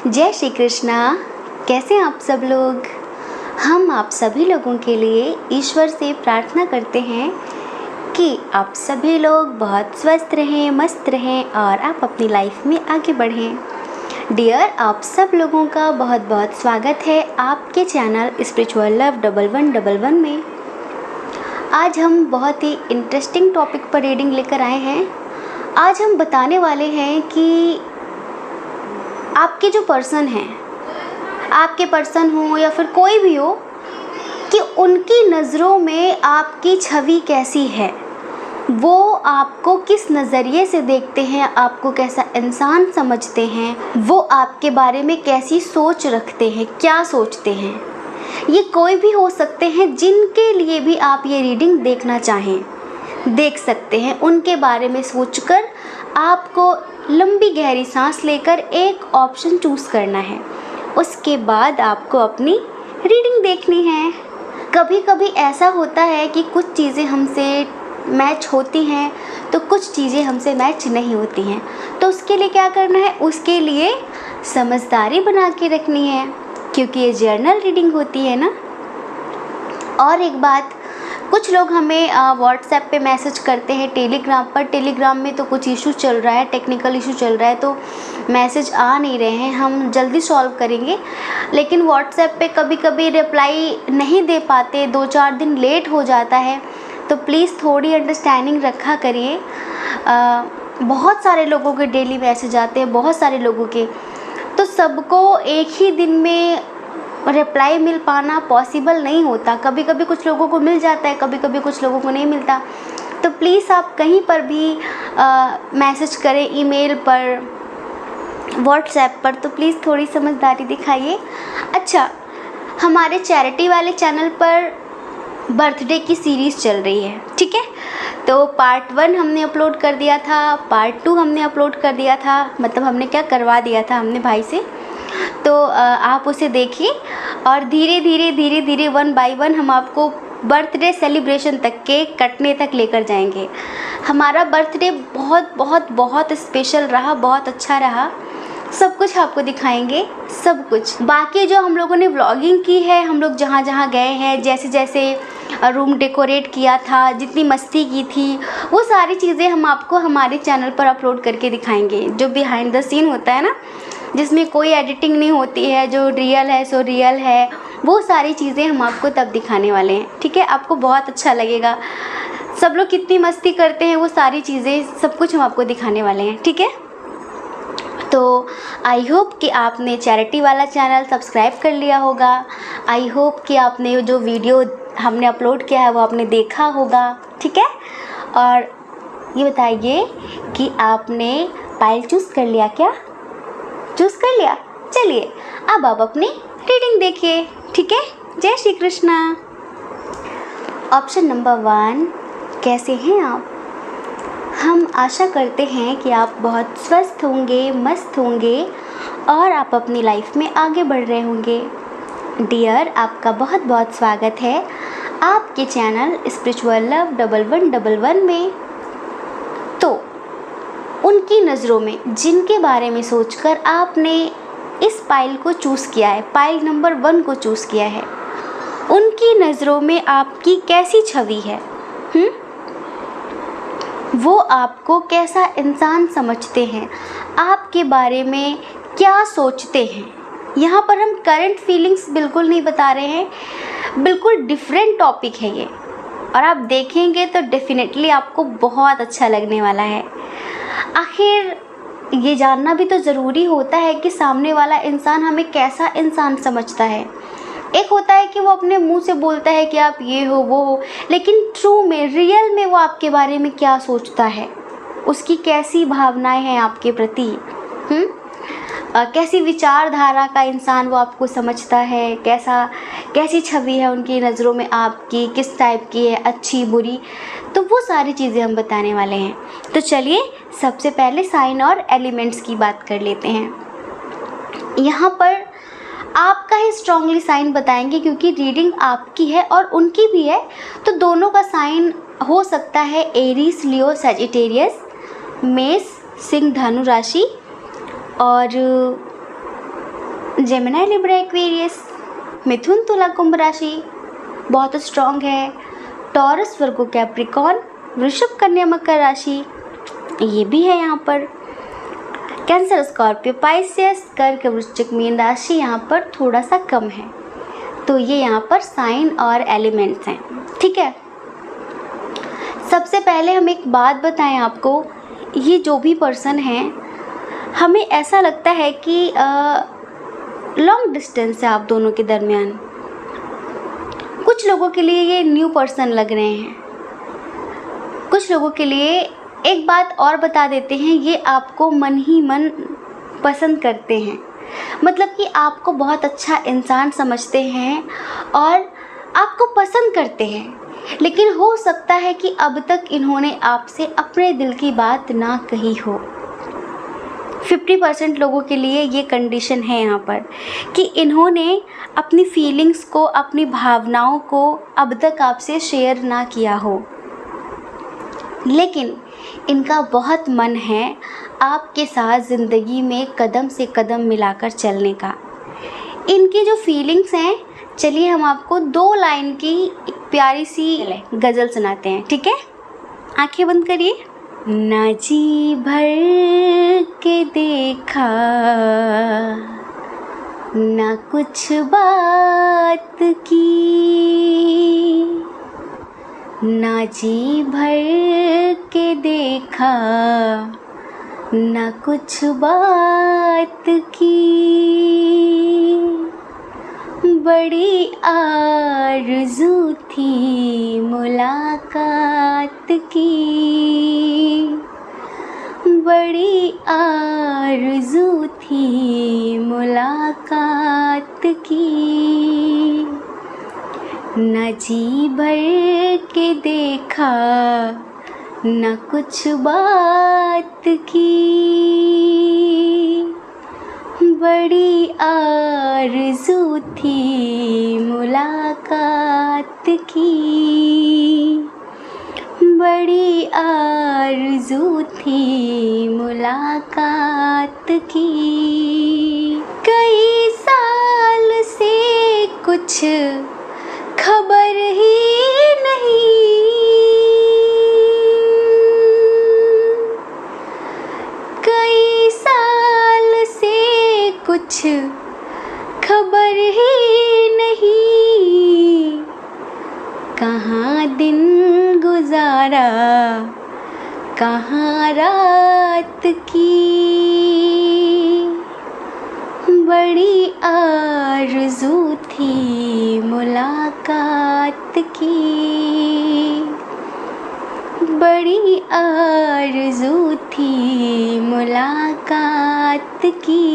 जय श्री कृष्णा। कैसे हैं आप सब लोग। हम आप सभी लोगों के लिए ईश्वर से प्रार्थना करते हैं कि आप सभी लोग बहुत स्वस्थ रहें, मस्त रहें और आप अपनी लाइफ में आगे बढ़ें। डियर, आप सब लोगों का बहुत बहुत स्वागत है आपके चैनल स्पिरिचुअल लव 1111 में। आज हम बहुत ही इंटरेस्टिंग टॉपिक पर रीडिंग लेकर आए हैं। आज हम बताने वाले हैं कि आपके जो पर्सन हैं, आपके पर्सन हो या फिर कोई भी हो, कि उनकी नज़रों में आपकी छवि कैसी है, वो आपको किस नज़रिए से देखते हैं, आपको कैसा इंसान समझते हैं, वो आपके बारे में कैसी सोच रखते हैं, क्या सोचते हैं। ये कोई भी हो सकते हैं, जिनके लिए भी आप ये रीडिंग देखना चाहें देख सकते हैं। उनके बारे में सोचकर आपको लंबी गहरी सांस लेकर एक ऑप्शन चूज़ करना है। उसके बाद आपको अपनी रीडिंग देखनी है। कभी कभी ऐसा होता है कि कुछ चीज़ें हमसे मैच होती हैं तो कुछ चीज़ें हमसे मैच नहीं होती हैं। तो उसके लिए क्या करना है, उसके लिए समझदारी बना के रखनी है, क्योंकि ये जर्नल रीडिंग होती है ना। और एक बात, कुछ लोग हमें व्हाट्सएप पे मैसेज करते हैं, टेलीग्राम पर। टेलीग्राम में तो कुछ इशू चल रहा है, टेक्निकल इशू चल रहा है, तो मैसेज आ नहीं रहे हैं। हम जल्दी सॉल्व करेंगे, लेकिन व्हाट्सएप पे कभी कभी रिप्लाई नहीं दे पाते, 2-4 दिन लेट हो जाता है। तो प्लीज़ थोड़ी अंडरस्टैंडिंग रखा करिए। बहुत सारे लोगों के डेली मैसेज आते हैं, बहुत सारे लोगों के, तो सबको एक ही दिन में रिप्लाई मिल पाना पॉसिबल नहीं होता। कभी कभी कुछ लोगों को मिल जाता है, कभी कभी कुछ लोगों को नहीं मिलता। तो प्लीज़ आप कहीं पर भी मैसेज करें, ईमेल पर, व्हाट्सएप पर, तो प्लीज़ थोड़ी समझदारी दिखाइए। अच्छा, हमारे चैरिटी वाले चैनल पर बर्थडे की सीरीज़ चल रही है, ठीक है। तो पार्ट 1 हमने अपलोड कर दिया था, पार्ट 2 हमने अपलोड कर दिया था, मतलब हमने क्या करवा दिया था हमने भाई से। तो आप उसे देखिए और धीरे धीरे 1 बाय 1 हम आपको बर्थडे सेलिब्रेशन तक, केक कटने तक लेकर जाएंगे। हमारा बर्थडे बहुत बहुत बहुत स्पेशल रहा, बहुत अच्छा रहा। सब कुछ आपको दिखाएंगे, सब कुछ। बाकी जो हम लोगों ने व्लॉगिंग की है, हम लोग जहाँ जहाँ गए हैं, जैसे जैसे रूम डेकोरेट किया था, जितनी मस्ती की थी, वो सारी चीज़ें हम आपको हमारे चैनल पर अपलोड करके दिखाएंगे। जो बिहाइंड द सीन होता है ना, जिसमें कोई एडिटिंग नहीं होती है, जो रियल है सो रियल है, वो सारी चीज़ें हम आपको तब दिखाने वाले हैं, ठीक है। आपको बहुत अच्छा लगेगा। सब लोग कितनी मस्ती करते हैं, वो सारी चीज़ें, सब कुछ हम आपको दिखाने वाले हैं, ठीक है। तो आई होप कि आपने चैरिटी वाला चैनल सब्सक्राइब कर लिया होगा। आई होप कि आपने जो वीडियो हमने अपलोड किया है वो आपने देखा होगा, ठीक है। और ये बताइए कि आपने पाइल चूज़ कर लिया क्या? चूज़ कर लिया? चलिए अब आप अपनी रीडिंग देखिए, ठीक है। जय श्री कृष्णा। ऑप्शन नंबर 1, कैसे हैं आप? हम आशा करते हैं कि आप बहुत स्वस्थ होंगे, मस्त होंगे और आप अपनी लाइफ में आगे बढ़ रहे होंगे। डियर, आपका बहुत बहुत स्वागत है आपके चैनल स्पिरिचुअल लव 1111 में। तो उनकी नज़रों में, जिनके बारे में सोचकर आपने इस पाइल को चूज़ किया है, पाइल नंबर 1 को चूज़ किया है, उनकी नज़रों में आपकी कैसी छवि है? वो आपको कैसा इंसान समझते हैं, आपके बारे में क्या सोचते हैं। यहाँ पर हम करंट फीलिंग्स बिल्कुल नहीं बता रहे हैं, बिल्कुल डिफरेंट टॉपिक है ये, और आप देखेंगे तो डेफिनेटली आपको बहुत अच्छा लगने वाला है। आखिर ये जानना भी तो ज़रूरी होता है कि सामने वाला इंसान हमें कैसा इंसान समझता है। एक होता है कि वो अपने मुंह से बोलता है कि आप ये हो वो हो, लेकिन ट्रू में, रियल में वो आपके बारे में क्या सोचता है, उसकी कैसी भावनाएं हैं आपके प्रति, कैसी विचारधारा का इंसान वो आपको समझता है, कैसी छवि है उनकी नज़रों में आपकी, किस टाइप की है, अच्छी बुरी। तो वो सारी चीज़ें हम बताने वाले हैं। तो चलिए सबसे पहले साइन और एलिमेंट्स की बात कर लेते हैं। यहाँ पर आपका ही स्ट्रांगली साइन बताएंगे, क्योंकि रीडिंग आपकी है और उनकी भी है, तो दोनों का साइन हो सकता है एरीज, लियो, सजिटेरियस, मेष, सिंह, धनु राशि। और जेमिनी, लिब्रा, एक्वेरियस, मिथुन, तुला, कुंभ राशि बहुत स्ट्रॉन्ग है। टॉरस, वर्गो, कैप्रिकॉर्न, वृषभ, कन्या, मकर राशि ये भी है यहाँ पर। कैंसर, स्कॉर्पियो, पाइसेस, कर्क, वृश्चिक, मीन राशि यहाँ पर थोड़ा सा कम है। तो ये यहाँ पर साइन और एलिमेंट्स हैं, ठीक है। सबसे पहले हम एक बात बताएं आपको, ये जो भी पर्सन है हमें ऐसा लगता है कि लॉन्ग डिस्टेंस है आप दोनों के दरमियान। कुछ लोगों के लिए ये न्यू पर्सन लग रहे हैं, कुछ लोगों के लिए एक बात और बता देते हैं, ये आपको मन ही मन पसंद करते हैं, मतलब कि आपको बहुत अच्छा इंसान समझते हैं और आपको पसंद करते हैं। लेकिन हो सकता है कि अब तक इन्होंने आपसे अपने दिल की बात ना कही हो। 50% लोगों के लिए ये कंडीशन है यहाँ पर कि इन्होंने अपनी फीलिंग्स को, अपनी भावनाओं को अब तक आपसे शेयर ना किया हो, लेकिन इनका बहुत मन है आपके साथ ज़िंदगी में कदम से कदम मिलाकर चलने का। इनकी जो फीलिंग्स हैं, चलिए हम आपको 2 लाइन की एक प्यारी सी गज़ल सुनाते हैं, ठीक है। आंखें बंद करिए। ना जी भर के देखा, ना कुछ बात की, ना जी भर के देखा, ना कुछ बात की, बड़ी आरज़ू थी मुलाकात की, बड़ी आरज़ू थी मुलाकात की, न जी भर के देखा, न कुछ बात की, बड़ी आरज़ू थी मुलाकात की, बड़ी आरज़ू थी मुलाकात की। कई साल से कुछ खबर ही नहीं, कई साल से कुछ खबर ही नहीं, कहाँ दिन गुजारा, कहाँ रात की, बड़ी आरज़ू थी मुलाकात की, बड़ी आरज़ू थी मुलाकात की,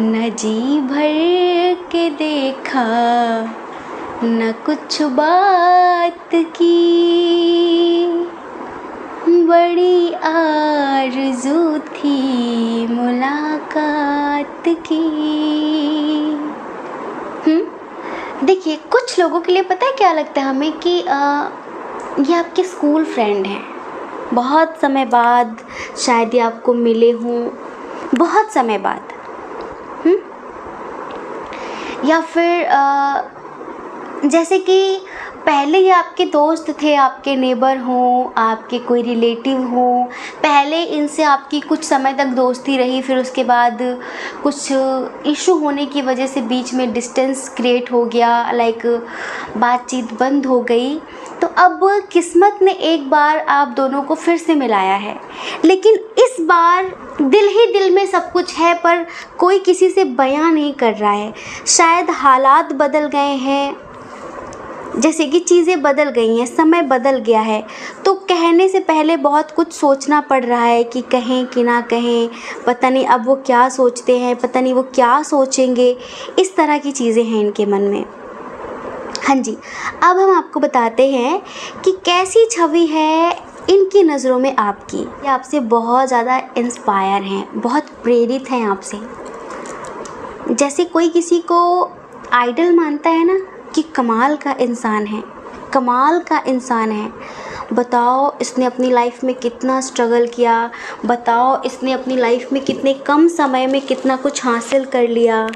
न जी भर के देखा, न कुछ बात की, बड़ी आरज़ू थी मुलाकात की। देखिए, कुछ लोगों के लिए पता है क्या लगता है हमें कि ये आपके स्कूल फ्रेंड हैं, बहुत समय बाद शायद ये आपको मिले हों, बहुत समय बाद, या फिर जैसे कि पहले ये आपके दोस्त थे, आपके नेबर हों, आपके कोई रिलेटिव हों, पहले इनसे आपकी कुछ समय तक दोस्ती रही, फिर उसके बाद कुछ इशू होने की वजह से बीच में डिस्टेंस क्रिएट हो गया, लाइक बातचीत बंद हो गई। तो अब किस्मत ने एक बार आप दोनों को फिर से मिलाया है, लेकिन इस बार दिल ही दिल में सब कुछ है, पर कोई किसी से बयां नहीं कर रहा है। शायद हालात बदल गए हैं, जैसे कि चीज़ें बदल गई हैं, समय बदल गया है, तो कहने से पहले बहुत कुछ सोचना पड़ रहा है कि कहें कि ना कहें, पता नहीं अब वो क्या सोचते हैं, पता नहीं वो क्या सोचेंगे, इस तरह की चीज़ें हैं इनके मन में। हाँ जी, अब हम आपको बताते हैं कि कैसी छवि है इनकी नज़रों में आपकी। ये आपसे बहुत ज़्यादा इंस्पायर हैं, बहुत प्रेरित हैं आपसे। जैसे कोई किसी को आइडल मानता है ना कि कमाल का इंसान है, कमाल का इंसान है, बताओ इसने अपनी लाइफ में कितना स्ट्रगल किया, बताओ इसने अपनी लाइफ में कितने कम समय में कितना कुछ हासिल कर लिया।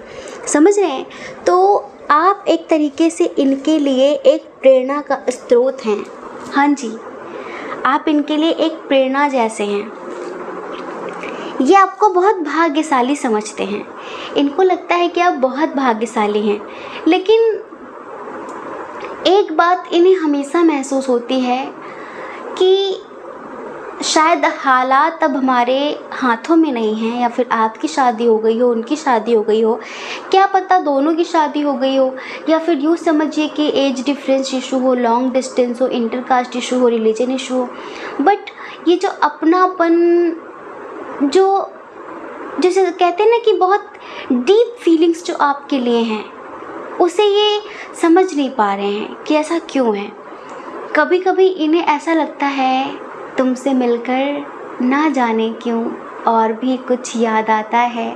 समझ रहे हैं? तो आप एक तरीके से इनके लिए एक प्रेरणा का स्रोत हैं। हाँ जी, आप इनके लिए एक प्रेरणा जैसे हैं। ये आपको बहुत भाग्यशाली समझते हैं। इनको लगता है कि आप बहुत भाग्यशाली हैं। लेकिन एक बात इन्हें हमेशा महसूस होती है कि शायद हालात अब हमारे हाथों में नहीं हैं, या फिर आपकी शादी हो गई हो, उनकी शादी हो गई हो, क्या पता दोनों की शादी हो गई हो, या फिर यूँ समझिए कि एज डिफरेंस इशू हो, लॉन्ग डिस्टेंस हो, इंटरकास्ट इशू हो, रिलीजन इशू हो। बट ये जो अपनापन, जो जैसे कहते हैं ना कि बहुत डीप फीलिंग्स जो आपके लिए हैं, उसे ये समझ नहीं पा रहे हैं कि ऐसा क्यों है। कभी कभी इन्हें ऐसा लगता है तुमसे मिलकर ना जाने क्यों और भी कुछ याद आता है।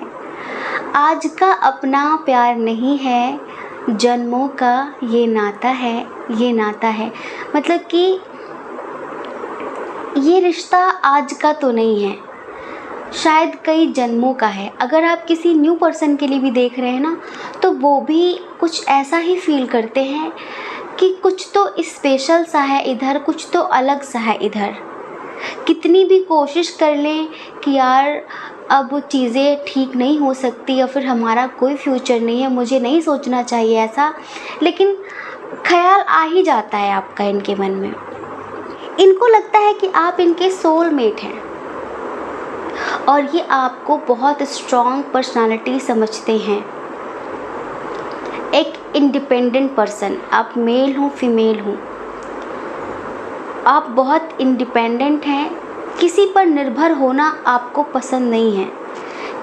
आज का अपना प्यार नहीं है, जन्मों का ये नाता है, ये नाता है। मतलब कि ये रिश्ता आज का तो नहीं है, शायद कई जन्मों का है। अगर आप किसी न्यू पर्सन के लिए भी देख रहे हैं ना, तो वो भी कुछ ऐसा ही फील करते हैं कि कुछ तो स्पेशल सा है इधर, कुछ तो अलग सा है इधर। कितनी भी कोशिश कर लें कि यार अब चीज़ें ठीक नहीं हो सकती, या फिर हमारा कोई फ्यूचर नहीं है, मुझे नहीं सोचना चाहिए ऐसा, लेकिन ख्याल आ ही जाता है आपका इनके मन में। इनको लगता है कि आप इनके सोलमेट हैं और ये आपको बहुत स्ट्रॉन्ग पर्सनालिटी समझते हैं। एक इंडिपेंडेंट पर्सन, आप मेल हो फीमेल हो, आप बहुत इंडिपेंडेंट हैं। किसी पर निर्भर होना आपको पसंद नहीं है,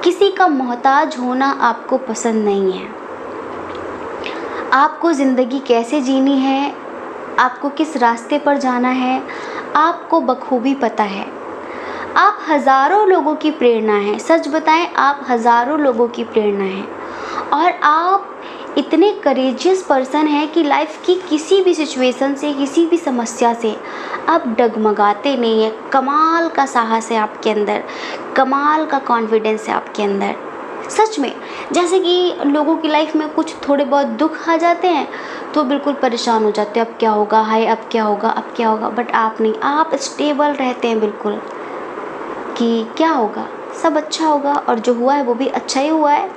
किसी का मोहताज होना आपको पसंद नहीं है। आपको ज़िंदगी कैसे जीनी है, आपको किस रास्ते पर जाना है, आपको बखूबी पता है। आप हज़ारों लोगों की प्रेरणा हैं। सच बताएं, आप हज़ारों लोगों की प्रेरणा हैं। और आप इतने करेजियस पर्सन हैं कि लाइफ की किसी भी सिचुएशन से, किसी भी समस्या से आप डगमगाते नहीं हैं। कमाल का साहस है आपके अंदर, कमाल का कॉन्फिडेंस है आपके अंदर। सच में, जैसे कि लोगों की लाइफ में कुछ थोड़े बहुत दुख आ जाते हैं तो बिल्कुल परेशान हो जाते हैं, अब क्या होगा, हाय अब क्या होगा, अब क्या होगा। बट आप नहीं, आप स्टेबल रहते हैं बिल्कुल कि क्या होगा, सब अच्छा होगा, और जो हुआ है वो भी अच्छा ही हुआ है।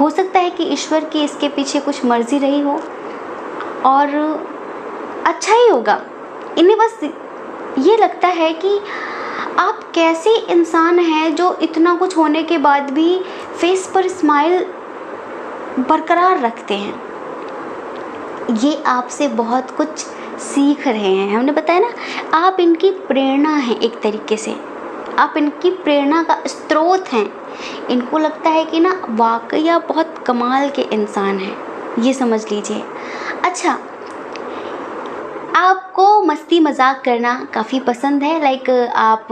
हो सकता है कि ईश्वर की इसके पीछे कुछ मर्जी रही हो और अच्छा ही होगा। इन्हें बस ये लगता है कि आप कैसे इंसान हैं जो इतना कुछ होने के बाद भी फेस पर स्माइल बरकरार रखते हैं। ये आपसे बहुत कुछ सीख रहे हैं। हमने बताया ना, आप इनकी प्रेरणा हैं एक तरीके से, आप इनकी प्रेरणा का स्रोत हैं। इनको लगता है कि ना वाकई आप बहुत कमाल के इंसान हैं, ये समझ लीजिए। अच्छा, आपको मस्ती मजाक करना काफ़ी पसंद है, लाइक आप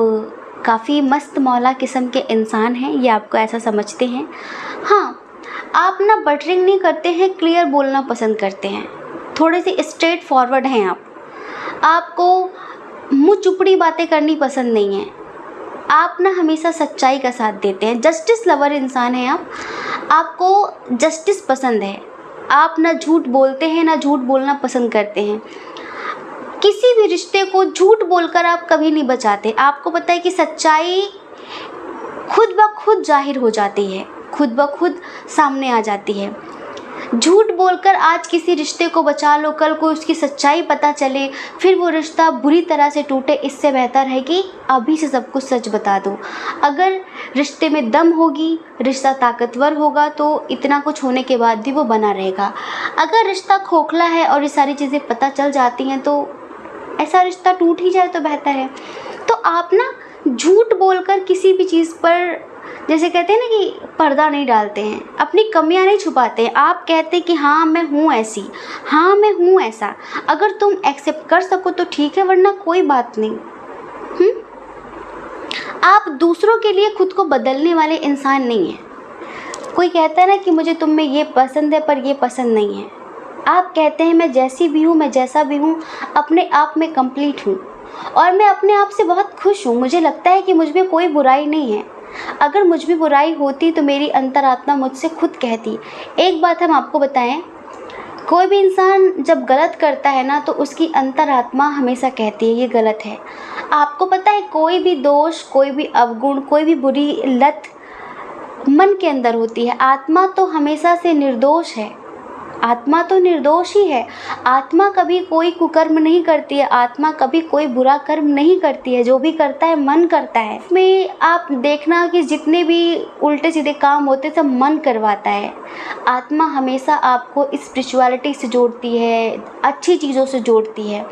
काफ़ी मस्त मौला किस्म के इंसान हैं, ये आपको ऐसा समझते हैं। हाँ, आप ना बटरिंग नहीं करते हैं, क्लियर बोलना पसंद करते हैं, थोड़े से स्ट्रेट फॉरवर्ड हैं आप। आपको मुँह चुपड़ी बातें करनी पसंद नहीं है। आप ना हमेशा सच्चाई का साथ देते हैं, जस्टिस लवर इंसान हैं आप। आपको जस्टिस पसंद है, आप ना झूठ बोलते हैं ना झूठ बोलना पसंद करते हैं। किसी भी रिश्ते को झूठ बोलकर आप कभी नहीं बचाते। आपको पता है कि सच्चाई खुद ब खुद जाहिर हो जाती है, खुद ब खुद सामने आ जाती है। झूठ बोलकर आज किसी रिश्ते को बचा लो, कल को उसकी सच्चाई पता चले, फिर वो रिश्ता बुरी तरह से टूटे। इससे बेहतर है कि अभी से सब कुछ सच बता दो। अगर रिश्ते में दम होगी, रिश्ता ताकतवर होगा, तो इतना कुछ होने के बाद भी वो बना रहेगा। अगर रिश्ता खोखला है और ये सारी चीज़ें पता चल जाती हैं, तो ऐसा रिश्ता टूट ही जाए तो बेहतर है। तो आप ना झूठ बोलकर किसी भी चीज़ पर, जैसे कहते हैं ना कि पर्दा नहीं डालते हैं, अपनी कमियां नहीं छुपाते हैं। आप कहते हैं कि हाँ मैं हूँ ऐसी, हाँ मैं हूँ ऐसा। अगर तुम एक्सेप्ट कर सको तो ठीक है, वरना कोई बात नहीं। आप दूसरों के लिए खुद को बदलने वाले इंसान नहीं हैं। कोई कहता है ना कि मुझे तुम में ये पसंद है पर ये पसंद नहीं है, आप कहते हैं मैं जैसी भी हूँ, मैं जैसा भी हूँ, अपने आप में कंप्लीट हूँ और मैं अपने आप से बहुत खुश हूँ। मुझे लगता है कि मुझ में कोई बुराई नहीं है। अगर मुझ में बुराई होती तो मेरी अंतरात्मा मुझसे खुद कहती। एक बात हम आपको बताएं, कोई भी इंसान जब गलत करता है ना तो उसकी अंतरात्मा हमेशा कहती है ये गलत है। आपको पता है, कोई भी दोष, कोई भी अवगुण, कोई भी बुरी लत मन के अंदर होती है। आत्मा तो हमेशा से निर्दोष है। आत्मा तो निर्दोष ही है। आत्मा कभी कोई कुकर्म नहीं करती है। आत्मा कभी कोई बुरा कर्म नहीं करती है। जो भी करता है मन करता है। इसमें आप देखना कि जितने भी उल्टे सीधे काम होते सब मन करवाता है। आत्मा हमेशा आपको स्पिरिचुअलिटी से जोड़ती है, अच्छी चीज़ों से जोड़ती है,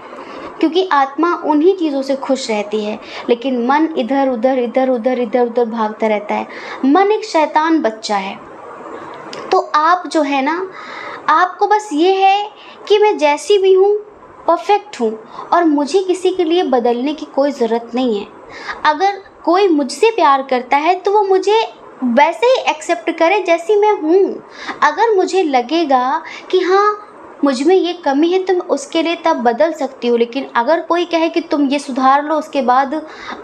क्योंकि आत्मा उन्हीं चीज़ों से खुश रहती है। लेकिन मन इधर उधर इधर उधर इधर उधर भागता रहता है। मन एक शैतान बच्चा है। तो आप जो है ना, आपको बस ये है कि मैं जैसी भी हूँ परफेक्ट हूँ और मुझे किसी के लिए बदलने की कोई ज़रूरत नहीं है। अगर कोई मुझसे प्यार करता है तो वो मुझे वैसे ही एक्सेप्ट करे जैसी मैं हूँ। अगर मुझे लगेगा कि हाँ मुझ में ये कमी है तो मैं उसके लिए तब बदल सकती हूँ। लेकिन अगर कोई कहे कि तुम ये सुधार लो उसके बाद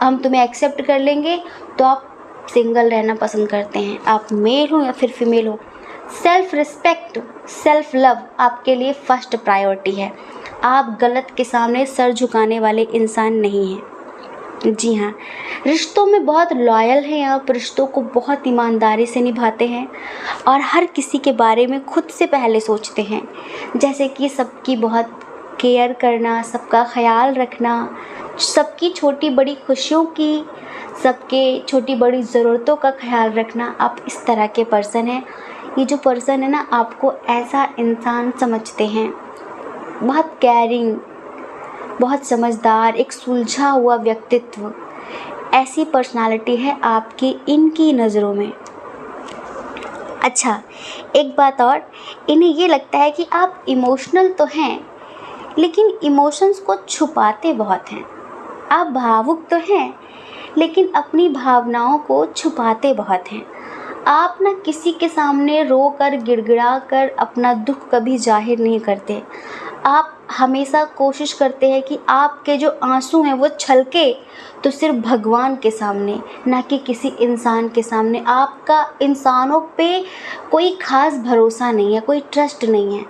हम तुम्हें एक्सेप्ट कर लेंगे, तो आप सिंगल रहना पसंद करते हैं। आप मेल हो या फिर फीमेल हो, सेल्फ रिस्पेक्ट, सेल्फ लव आपके लिए फर्स्ट प्रायोरिटी है। आप गलत के सामने सर झुकाने वाले इंसान नहीं हैं। जी हाँ, रिश्तों में बहुत लॉयल हैं आप, रिश्तों को बहुत ईमानदारी से निभाते हैं और हर किसी के बारे में खुद से पहले सोचते हैं। जैसे कि सबकी बहुत केयर करना, सबका ख्याल रखना, सबकी छोटी बड़ी खुशियों की, सबके छोटी बड़ी ज़रूरतों का ख्याल रखना। आप इस तरह के पर्सन हैं। ये जो पर्सन है ना, आपको ऐसा इंसान समझते हैं, बहुत केयरिंग, बहुत समझदार, एक सुलझा हुआ व्यक्तित्व, ऐसी पर्सनालिटी है आपकी इनकी नज़रों में। अच्छा, एक बात और, इन्हें ये लगता है कि आप इमोशनल तो हैं लेकिन इमोशंस को छुपाते बहुत हैं। आप भावुक तो हैं लेकिन अपनी भावनाओं को छुपाते बहुत हैं। आप ना किसी के सामने रो कर गिड़गिड़ा कर अपना दुख कभी जाहिर नहीं करते। आप हमेशा कोशिश करते हैं कि आपके जो आंसू हैं वो छलके तो सिर्फ भगवान के सामने, ना कि किसी इंसान के सामने। आपका इंसानों पे कोई ख़ास भरोसा नहीं है, कोई ट्रस्ट नहीं है।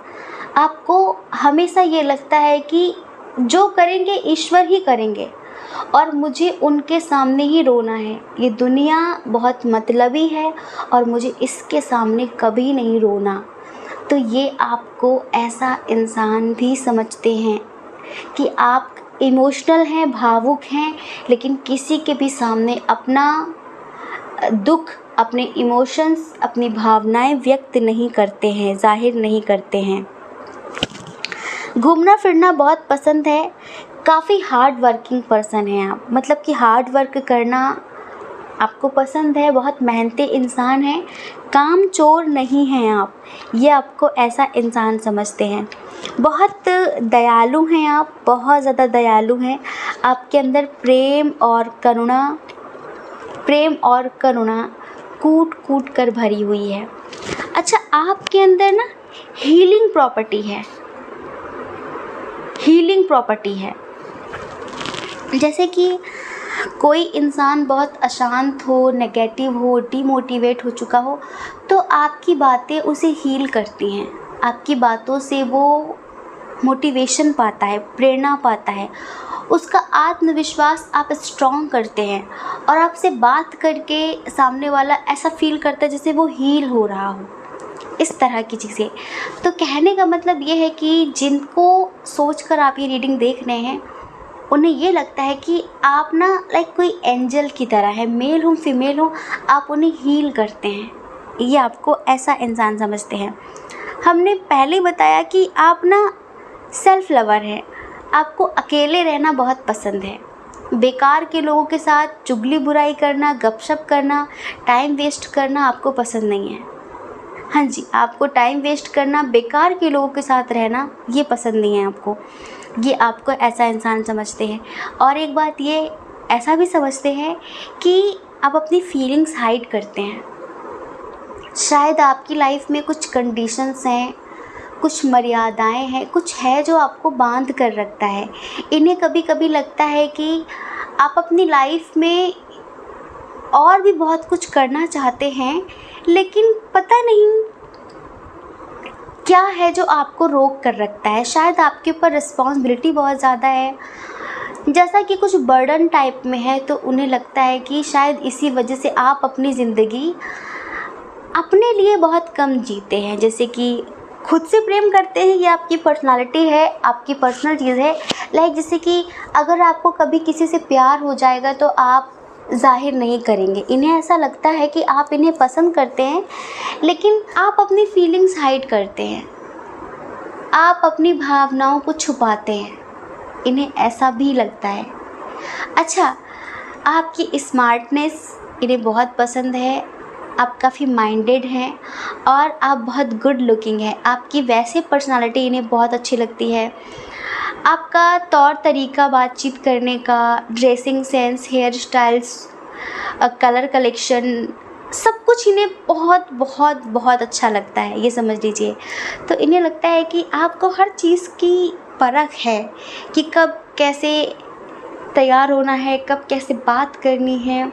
आपको हमेशा ये लगता है कि जो करेंगे ईश्वर ही करेंगे और मुझे उनके सामने ही रोना है। ये दुनिया बहुत मतलबी है और मुझे इसके सामने कभी नहीं रोना। तो ये आपको ऐसा इंसान भी समझते हैं कि आप इमोशनल हैं, भावुक हैं, लेकिन किसी के भी सामने अपना दुख, अपने इमोशंस, अपनी भावनाएं व्यक्त नहीं करते हैं, जाहिर नहीं करते हैं। घूमना फिरना बहुत पसंद है। काफ़ी हार्ड वर्किंग पर्सन हैं आप, मतलब कि हार्ड वर्क करना आपको पसंद है, बहुत मेहनती इंसान हैं, काम चोर नहीं हैं आप, ये आपको ऐसा इंसान समझते हैं। बहुत दयालु हैं आप, बहुत ज़्यादा दयालु हैं। आपके अंदर प्रेम और करुणा कूट कूट कर भरी हुई है। अच्छा, आपके अंदर ना हीलिंग प्रॉपर्टी है। जैसे कि कोई इंसान बहुत अशांत हो, नेगेटिव हो, डिमोटिवेट हो चुका हो, तो आपकी बातें उसे हील करती हैं। आपकी बातों से वो मोटिवेशन पाता है, प्रेरणा पाता है, उसका आत्मविश्वास आप स्ट्रॉन्ग करते हैं और आपसे बात करके सामने वाला ऐसा फील करता है जैसे वो हील हो रहा हो, इस तरह की चीज़ें। तो कहने का मतलब ये है कि जिनको सोचकर आप ये रीडिंग देख रहे हैं, उन्हें ये लगता है कि आप ना लाइक कोई एंजल की तरह है, मेल हो फीमेल हो, आप उन्हें हील करते हैं। ये आपको ऐसा इंसान समझते हैं। हमने पहले बताया कि आप ना सेल्फ लवर हैं, आपको अकेले रहना बहुत पसंद है। बेकार के लोगों के साथ चुगली बुराई करना, गपशप करना, टाइम वेस्ट करना आपको पसंद नहीं है। हाँ जी, आपको टाइम वेस्ट करना, बेकार के लोगों के साथ रहना, ये पसंद नहीं है आपको। ये आपको ऐसा इंसान समझते हैं। और एक बात ये ऐसा भी समझते हैं कि आप अपनी फीलिंग्स हाइड करते हैं। शायद आपकी लाइफ में कुछ कंडीशंस हैं, कुछ मर्यादाएं हैं, कुछ है जो आपको बांध कर रखता है। इन्हें कभी कभी लगता है कि आप अपनी लाइफ में और भी बहुत कुछ करना चाहते हैं, लेकिन पता नहीं क्या है जो आपको रोक कर रखता है। शायद आपके ऊपर रिस्पॉन्सिबिलिटी बहुत ज़्यादा है, जैसा कि कुछ बर्डन टाइप में है, तो उन्हें लगता है कि शायद इसी वजह से आप अपनी ज़िंदगी अपने लिए बहुत कम जीते हैं। जैसे कि खुद से प्रेम करते हैं, ये आपकी पर्सनालिटी है, आपकी पर्सनल चीज़ है। लाइक जैसे कि अगर आपको कभी किसी से प्यार हो जाएगा तो आप ज़ाहिर नहीं करेंगे। इन्हें ऐसा लगता है कि आप इन्हें पसंद करते हैं, लेकिन आप अपनी फीलिंग्स हाइड करते हैं, आप अपनी भावनाओं को छुपाते हैं। इन्हें ऐसा भी लगता है। अच्छा, आपकी स्मार्टनेस इन्हें बहुत पसंद है, आप काफ़ी माइंडेड हैं और आप बहुत गुड लुकिंग हैं। आपकी वैसे पर्सनालिटी इन्हें बहुत अच्छी लगती है। आपका तौर तरीका बातचीत करने का, dressing sense, hair styles, colour collection, सब कुछ इन्हें बहुत बहुत बहुत अच्छा लगता है, ये समझ लीजिए। तो इन्हें लगता है कि आपको हर चीज़ की परख है कि कब कैसे तैयार होना है, कब कैसे बात करनी है।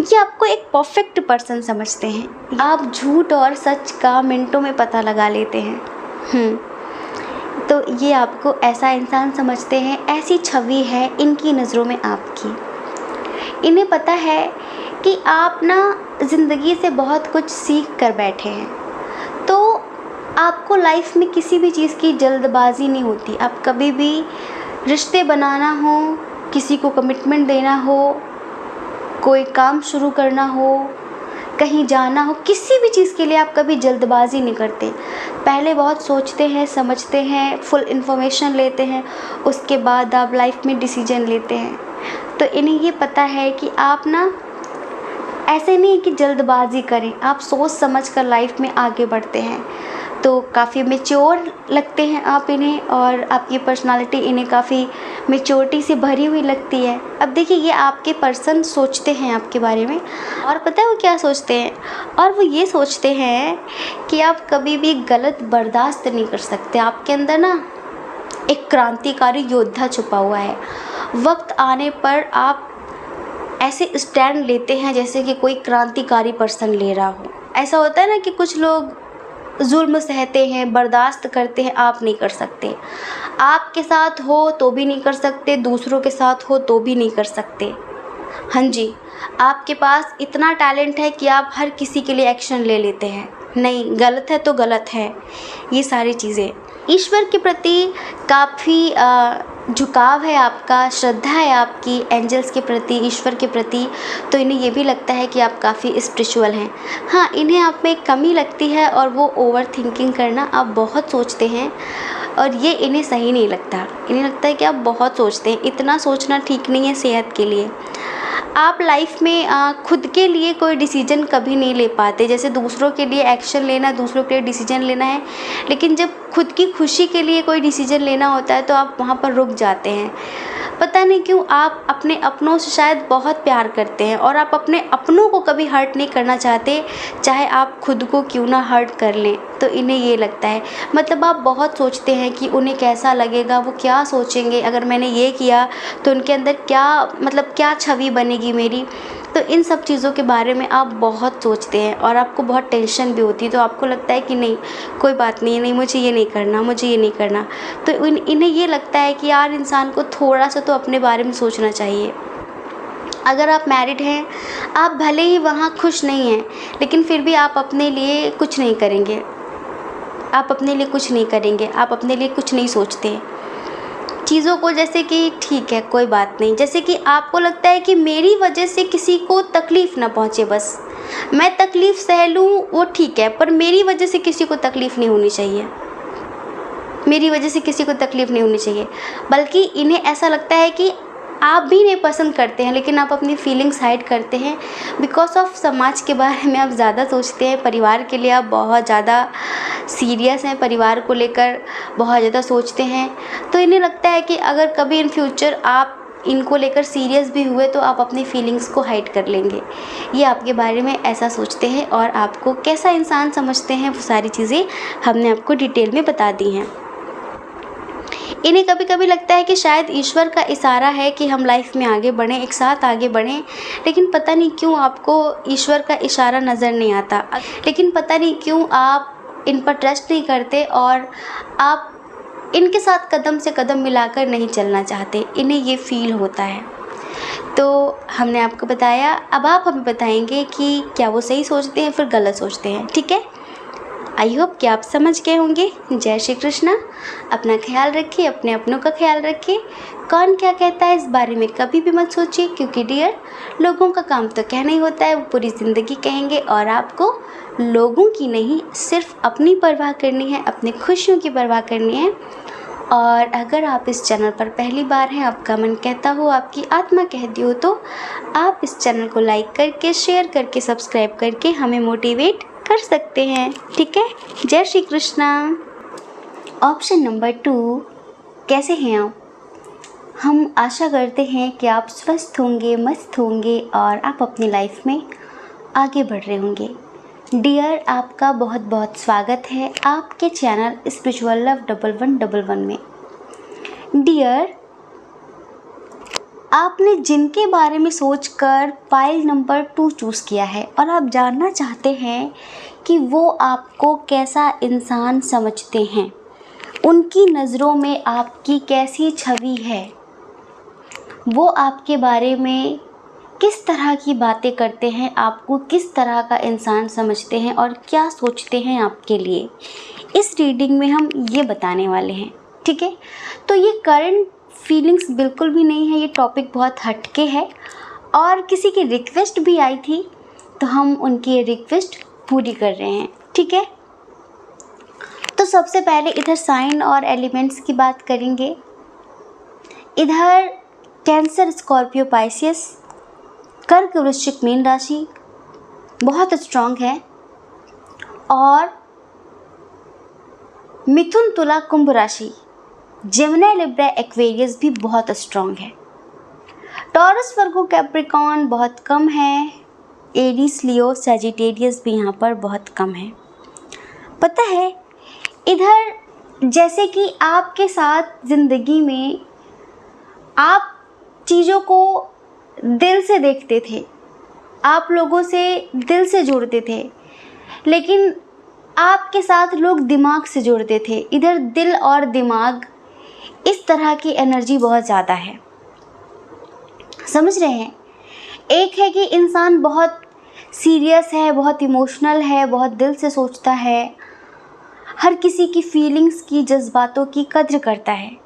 ये आपको एक परफेक्ट पर्सन समझते हैं। आप झूठ और सच का मिनटों में पता लगा लेते हैं। तो ये आपको ऐसा इंसान समझते हैं, ऐसी छवि है इनकी नज़रों में आपकी। इन्हें पता है कि आप ना ज़िंदगी से बहुत कुछ सीख कर बैठे हैं, तो आपको लाइफ में किसी भी चीज़ की जल्दबाजी नहीं होती। आप कभी भी रिश्ते बनाना हो, किसी को कमिटमेंट देना हो, कोई काम शुरू करना हो, कहीं जाना हो, किसी भी चीज़ के लिए आप कभी जल्दबाजी नहीं करते। पहले बहुत सोचते हैं, समझते हैं, फुल इन्फॉर्मेशन लेते हैं, उसके बाद आप लाइफ में डिसीजन लेते हैं। तो इन्हें ये पता है कि आप ना ऐसे नहीं कि जल्दबाजी करें, आप सोच समझ कर लाइफ में आगे बढ़ते हैं। तो काफ़ी मैच्योर लगते हैं आप इन्हें, और आपकी पर्सनालिटी इन्हें काफ़ी मैच्योरिटी से भरी हुई लगती है। अब देखिए, ये आपके पर्सन सोचते हैं आपके बारे में, और पता है वो क्या सोचते हैं? और वो ये सोचते हैं कि आप कभी भी गलत बर्दाश्त नहीं कर सकते। आपके अंदर ना एक क्रांतिकारी योद्धा छुपा हुआ है। वक्त आने पर आप ऐसे स्टैंड लेते हैं जैसे कि कोई क्रांतिकारी पर्सन ले रहा हो। ऐसा होता है ना कि कुछ लोग जुल्म सहते हैं, बर्दाश्त करते हैं, आप नहीं कर सकते। आपके साथ हो तो भी नहीं कर सकते, दूसरों के साथ हो तो भी नहीं कर सकते। हाँ जी, आपके पास इतना टैलेंट है कि आप हर किसी के लिए एक्शन ले लेते हैं। नहीं, गलत है तो गलत है, ये सारी चीज़ें। ईश्वर के प्रति काफ़ी झुकाव है आपका, श्रद्धा है आपकी एंजल्स के प्रति, ईश्वर के प्रति। तो इन्हें ये भी लगता है कि आप काफ़ी स्पिरिचुअल हैं। हाँ, इन्हें आप में एक कमी लगती है, और वो ओवर थिंकिंग करना, आप बहुत सोचते हैं, और ये इन्हें सही नहीं लगता। इन्हें लगता है कि आप बहुत सोचते हैं, इतना सोचना ठीक नहीं है सेहत के लिए। आप लाइफ में खुद के लिए कोई डिसीजन कभी नहीं ले पाते। जैसे दूसरों के लिए एक्शन लेना, दूसरों के लिए डिसीजन लेना है, लेकिन जब खुद की खुशी के लिए कोई डिसीजन लेना होता है तो आप वहाँ पर रुक जाते हैं। पता नहीं क्यों, आप अपने अपनों से शायद बहुत प्यार करते हैं, और आप अपने अपनों को कभी हर्ट नहीं करना चाहते, चाहे आप खुद को क्यों ना हर्ट कर लें। तो इन्हें ये लगता है, मतलब आप बहुत सोचते हैं कि उन्हें कैसा लगेगा, वो क्या सोचेंगे अगर मैंने ये किया, तो उनके अंदर क्या, मतलब क्या छवि बनेगी मेरी। तो इन सब चीज़ों के बारे में आप बहुत सोचते हैं, और आपको बहुत टेंशन भी होती है। तो आपको लगता है कि नहीं, कोई बात नहीं, नहीं मुझे ये नहीं करना, मुझे ये नहीं करना। तो इन्हें ये लगता है कि यार, इंसान को थोड़ा सा तो अपने बारे में सोचना चाहिए। अगर आप मैरिड हैं, आप भले ही वहाँ खुश नहीं हैं, लेकिन फिर भी आप अपने लिए कुछ नहीं करेंगे, आप अपने लिए कुछ नहीं करेंगे, आप अपने लिए कुछ नहीं सोचते चीज़ों को। जैसे कि ठीक है, कोई बात नहीं, जैसे कि आपको लगता है कि मेरी वजह से किसी को तकलीफ़ ना पहुँचे, बस मैं तकलीफ़ सह लूँ वो ठीक है, पर मेरी वजह से किसी को तकलीफ़ नहीं होनी चाहिए, मेरी वजह से किसी को तकलीफ़ नहीं होनी चाहिए। बल्कि इन्हें ऐसा लगता है कि आप भी इन्हें पसंद करते हैं, लेकिन आप अपनी फीलिंग्स हाइड करते हैं बिकॉज ऑफ समाज के बारे में आप ज़्यादा सोचते हैं। परिवार के लिए आप बहुत ज़्यादा सीरियस हैं, परिवार को लेकर बहुत ज़्यादा सोचते हैं। तो इन्हें लगता है कि अगर कभी इन फ्यूचर आप इनको लेकर सीरियस भी हुए तो आप अपनी फीलिंग्स को हाइड कर लेंगे। ये आपके बारे में ऐसा सोचते हैं और आपको कैसा इंसान समझते हैं, वो सारी चीज़ें हमने आपको डिटेल में बता दी हैं। इन्हें कभी कभी लगता है कि शायद ईश्वर का इशारा है कि हम लाइफ में आगे बढ़ें, एक साथ आगे बढ़ें, लेकिन पता नहीं क्यों आपको ईश्वर का इशारा नज़र नहीं आता, लेकिन पता नहीं क्यों आप इन पर ट्रस्ट नहीं करते और आप इनके साथ कदम से कदम मिलाकर नहीं चलना चाहते। इन्हें ये फील होता है। तो हमने आपको बताया, अब आप हमें बताएंगे कि क्या वो सही सोचते हैं फिर गलत सोचते हैं। ठीक है, आई होप कि आप समझ गए होंगे। जय श्री कृष्णा। अपना ख्याल रखिए, अपने अपनों का ख्याल रखिए। कौन क्या कहता है इस बारे में कभी भी मत सोचिए, क्योंकि डियर, लोगों का काम तो कहना ही होता है, वो पूरी ज़िंदगी कहेंगे और आपको लोगों की नहीं, सिर्फ अपनी परवाह करनी है, अपनी खुशियों की परवाह करनी है। और अगर आप इस चैनल पर पहली बार हैं, आपका मन कहता हो, आपकी आत्मा कहती हो, तो आप इस चैनल को लाइक करके, शेयर करके, सब्सक्राइब करके हमें मोटिवेट कर सकते हैं। ठीक है, जय श्री कृष्णा। ऑप्शन नंबर 2, कैसे हैं आप? हम आशा करते हैं कि आप स्वस्थ होंगे, मस्त होंगे और आप अपनी लाइफ में आगे बढ़ रहे होंगे। डियर, आपका बहुत बहुत स्वागत है आपके चैनल स्पिरिचुअल लव 1111 में। डियर, आपने जिनके बारे में सोचकर फाइल नंबर 2 चूज़ किया है और आप जानना चाहते हैं कि वो आपको कैसा इंसान समझते हैं, उनकी नज़रों में आपकी कैसी छवि है, वो आपके बारे में किस तरह की बातें करते हैं, आपको किस तरह का इंसान समझते हैं और क्या सोचते हैं आपके लिए, इस रीडिंग में हम ये बताने वाले हैं। ठीक है, तो ये करंट फीलिंग्स बिल्कुल भी नहीं है, ये टॉपिक बहुत हटके है और किसी की रिक्वेस्ट भी आई थी तो हम उनकी रिक्वेस्ट पूरी कर रहे हैं। ठीक है, तो सबसे पहले इधर साइन और एलिमेंट्स की बात करेंगे। इधर कैंसर, स्कॉर्पियो, पाइसियस, कर्क, वृश्चिक, मीन राशि बहुत स्ट्रांग है और मिथुन, तुला, कुंभ राशि, जेमिनी, लिब्रा, एक्वेरियस भी बहुत स्ट्रांग है। टॉरस, वर्गो, कैप्रिकॉर्न बहुत कम है। एरीज, लियो, सैजिटेरियस भी यहाँ पर बहुत कम है। पता है, इधर जैसे कि आपके साथ ज़िंदगी में आप चीज़ों को दिल से देखते थे, आप लोगों से दिल से जुड़ते थे, लेकिन आपके साथ लोग दिमाग से जुड़ते थे। इधर दिल और दिमाग, इस तरह की एनर्जी बहुत ज़्यादा है। समझ रहे हैं? एक है कि इंसान बहुत सीरियस है, बहुत इमोशनल है, बहुत दिल से सोचता है, हर किसी की फीलिंग्स की, जज्बातों की कद्र करता है,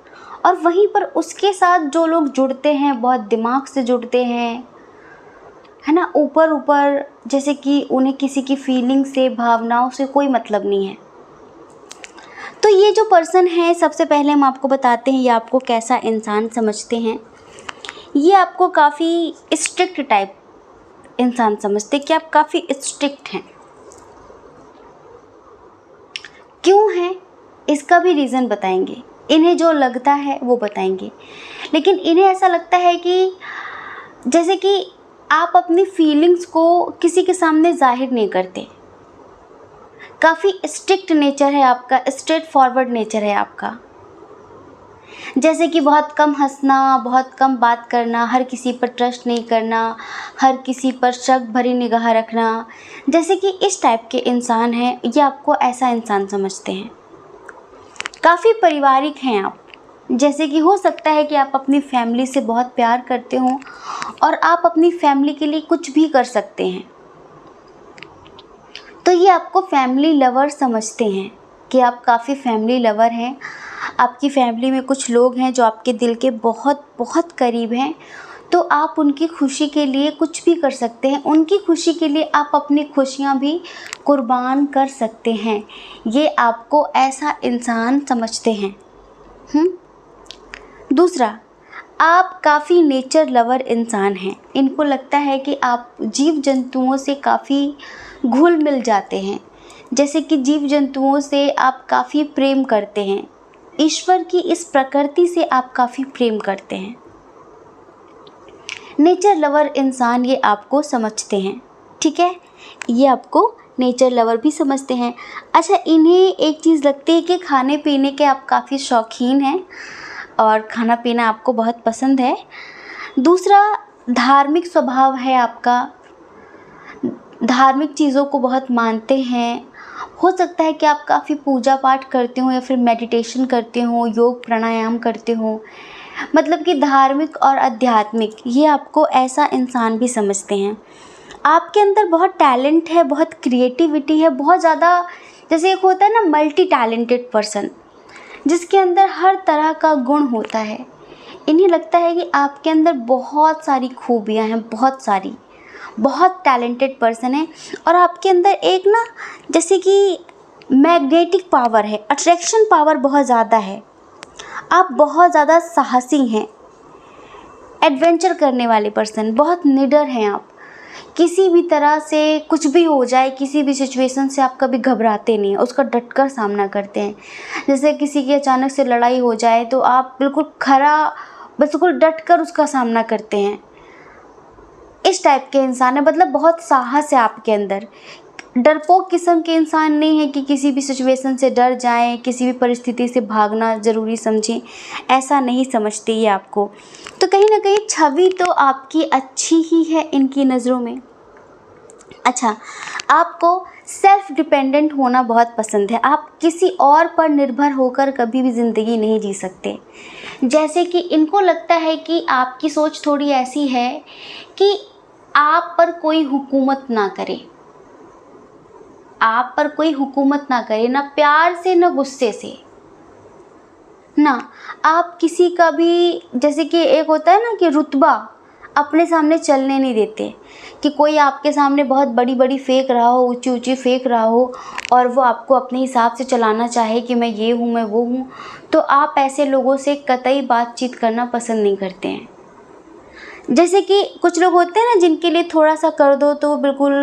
और वहीं पर उसके साथ जो लोग जुड़ते हैं बहुत दिमाग से जुड़ते हैं, है ना, ऊपर ऊपर, जैसे कि उन्हें किसी की फीलिंग से, भावनाओं से कोई मतलब नहीं है। तो ये जो पर्सन है, सबसे पहले हम आपको बताते हैं ये आपको कैसा इंसान समझते हैं। ये आपको काफ़ी स्ट्रिक्ट टाइप इंसान समझते हैं कि आप काफ़ी स्ट्रिक्ट हैं। क्यों हैं इसका भी रीज़न बताएंगे, इन्हें जो लगता है वो बताएंगे, लेकिन इन्हें ऐसा लगता है कि जैसे कि आप अपनी फीलिंग्स को किसी के सामने जाहिर नहीं करते। काफ़ी स्ट्रिक्ट नेचर है आपका, स्ट्रेट फॉरवर्ड नेचर है आपका। जैसे कि बहुत कम हंसना, बहुत कम बात करना, हर किसी पर ट्रस्ट नहीं करना, हर किसी पर शक भरी निगाह रखना, जैसे कि इस टाइप के इंसान हैं, ये आपको ऐसा इंसान समझते हैं। काफ़ी पारिवारिक हैं आप, जैसे कि हो सकता है कि आप अपनी फैमिली से बहुत प्यार करते हों और आप अपनी फैमिली के लिए कुछ भी कर सकते हैं। तो ये आपको फैमिली लवर समझते हैं कि आप काफ़ी फैमिली लवर हैं। आपकी फैमिली में कुछ लोग हैं जो आपके दिल के बहुत बहुत करीब हैं, तो आप उनकी खुशी के लिए कुछ भी कर सकते हैं। उनकी खुशी के लिए आप अपनी खुशियाँ भी कुर्बान कर सकते हैं। ये आपको ऐसा इंसान समझते हैं। दूसरा, आप काफ़ी नेचर लवर इंसान हैं। इनको लगता है कि आप जीव जंतुओं से काफ़ी घुल मिल जाते हैं, जैसे कि जीव जंतुओं से आप काफ़ी प्रेम करते हैं, ईश्वर की इस प्रकृति से आप काफ़ी प्रेम करते हैं। नेचर लवर इंसान ये आपको समझते हैं, ठीक है, ये आपको नेचर लवर भी समझते हैं। अच्छा, इन्हें एक चीज़ लगती है कि खाने पीने के आप काफ़ी शौकीन हैं और खाना पीना आपको बहुत पसंद है। दूसरा, धार्मिक स्वभाव है आपका, धार्मिक चीज़ों को बहुत मानते हैं। हो सकता है कि आप काफ़ी पूजा पाठ करते हो या फिर मेडिटेशन करते हो, योग प्राणायाम करते हो, मतलब कि धार्मिक और आध्यात्मिक ये आपको ऐसा इंसान भी समझते हैं। आपके अंदर बहुत टैलेंट है, बहुत क्रिएटिविटी है, बहुत ज़्यादा, जैसे एक होता है ना मल्टी टैलेंटेड पर्सन जिसके अंदर हर तरह का गुण होता है। इन्हें लगता है कि आपके अंदर बहुत सारी खूबियाँ हैं, बहुत टैलेंटेड पर्सन है और आपके अंदर एक ना जैसे कि मैग्नेटिक पावर है, अट्रैक्शन पावर बहुत ज़्यादा है। आप बहुत ज़्यादा साहसी हैं, एडवेंचर करने वाले पर्सन, बहुत निडर हैं आप। किसी भी तरह से कुछ भी हो जाए, किसी भी सिचुएशन से आप कभी घबराते नहीं हैं, उसका डटकर सामना करते हैं। जैसे किसी की अचानक से लड़ाई हो जाए तो आप बिल्कुल डटकर उसका सामना करते हैं। इस टाइप के इंसान है, मतलब बहुत साहस है आपके अंदर। डरपोक किस्म के इंसान नहीं है कि किसी भी सिचुएशन से डर जाएं, किसी भी परिस्थिति से भागना ज़रूरी समझें, ऐसा नहीं समझते ये आपको। तो कहीं ना कहीं छवि तो आपकी अच्छी ही है इनकी नज़रों में। अच्छा, आपको सेल्फ डिपेंडेंट होना बहुत पसंद है। आप किसी और पर निर्भर होकर कभी भी ज़िंदगी नहीं जी सकते। जैसे कि इनको लगता है कि आपकी सोच थोड़ी ऐसी है कि आप पर कोई हुकूमत ना करे, आप पर कोई हुकूमत ना करे, ना प्यार से ना गुस्से से, ना आप किसी का भी, जैसे कि एक होता है ना कि रुतबा अपने सामने चलने नहीं देते, कि कोई आपके सामने बहुत बड़ी बड़ी फेंक रहा हो, ऊंची ऊंची फेंक रहा हो और वो आपको अपने हिसाब से चलाना चाहे कि मैं ये हूँ, मैं वो हूँ, तो आप ऐसे लोगों से कतई बातचीत करना पसंद नहीं करते हैं। जैसे कि कुछ लोग होते हैं ना जिनके लिए थोड़ा सा कर दो तो वो बिल्कुल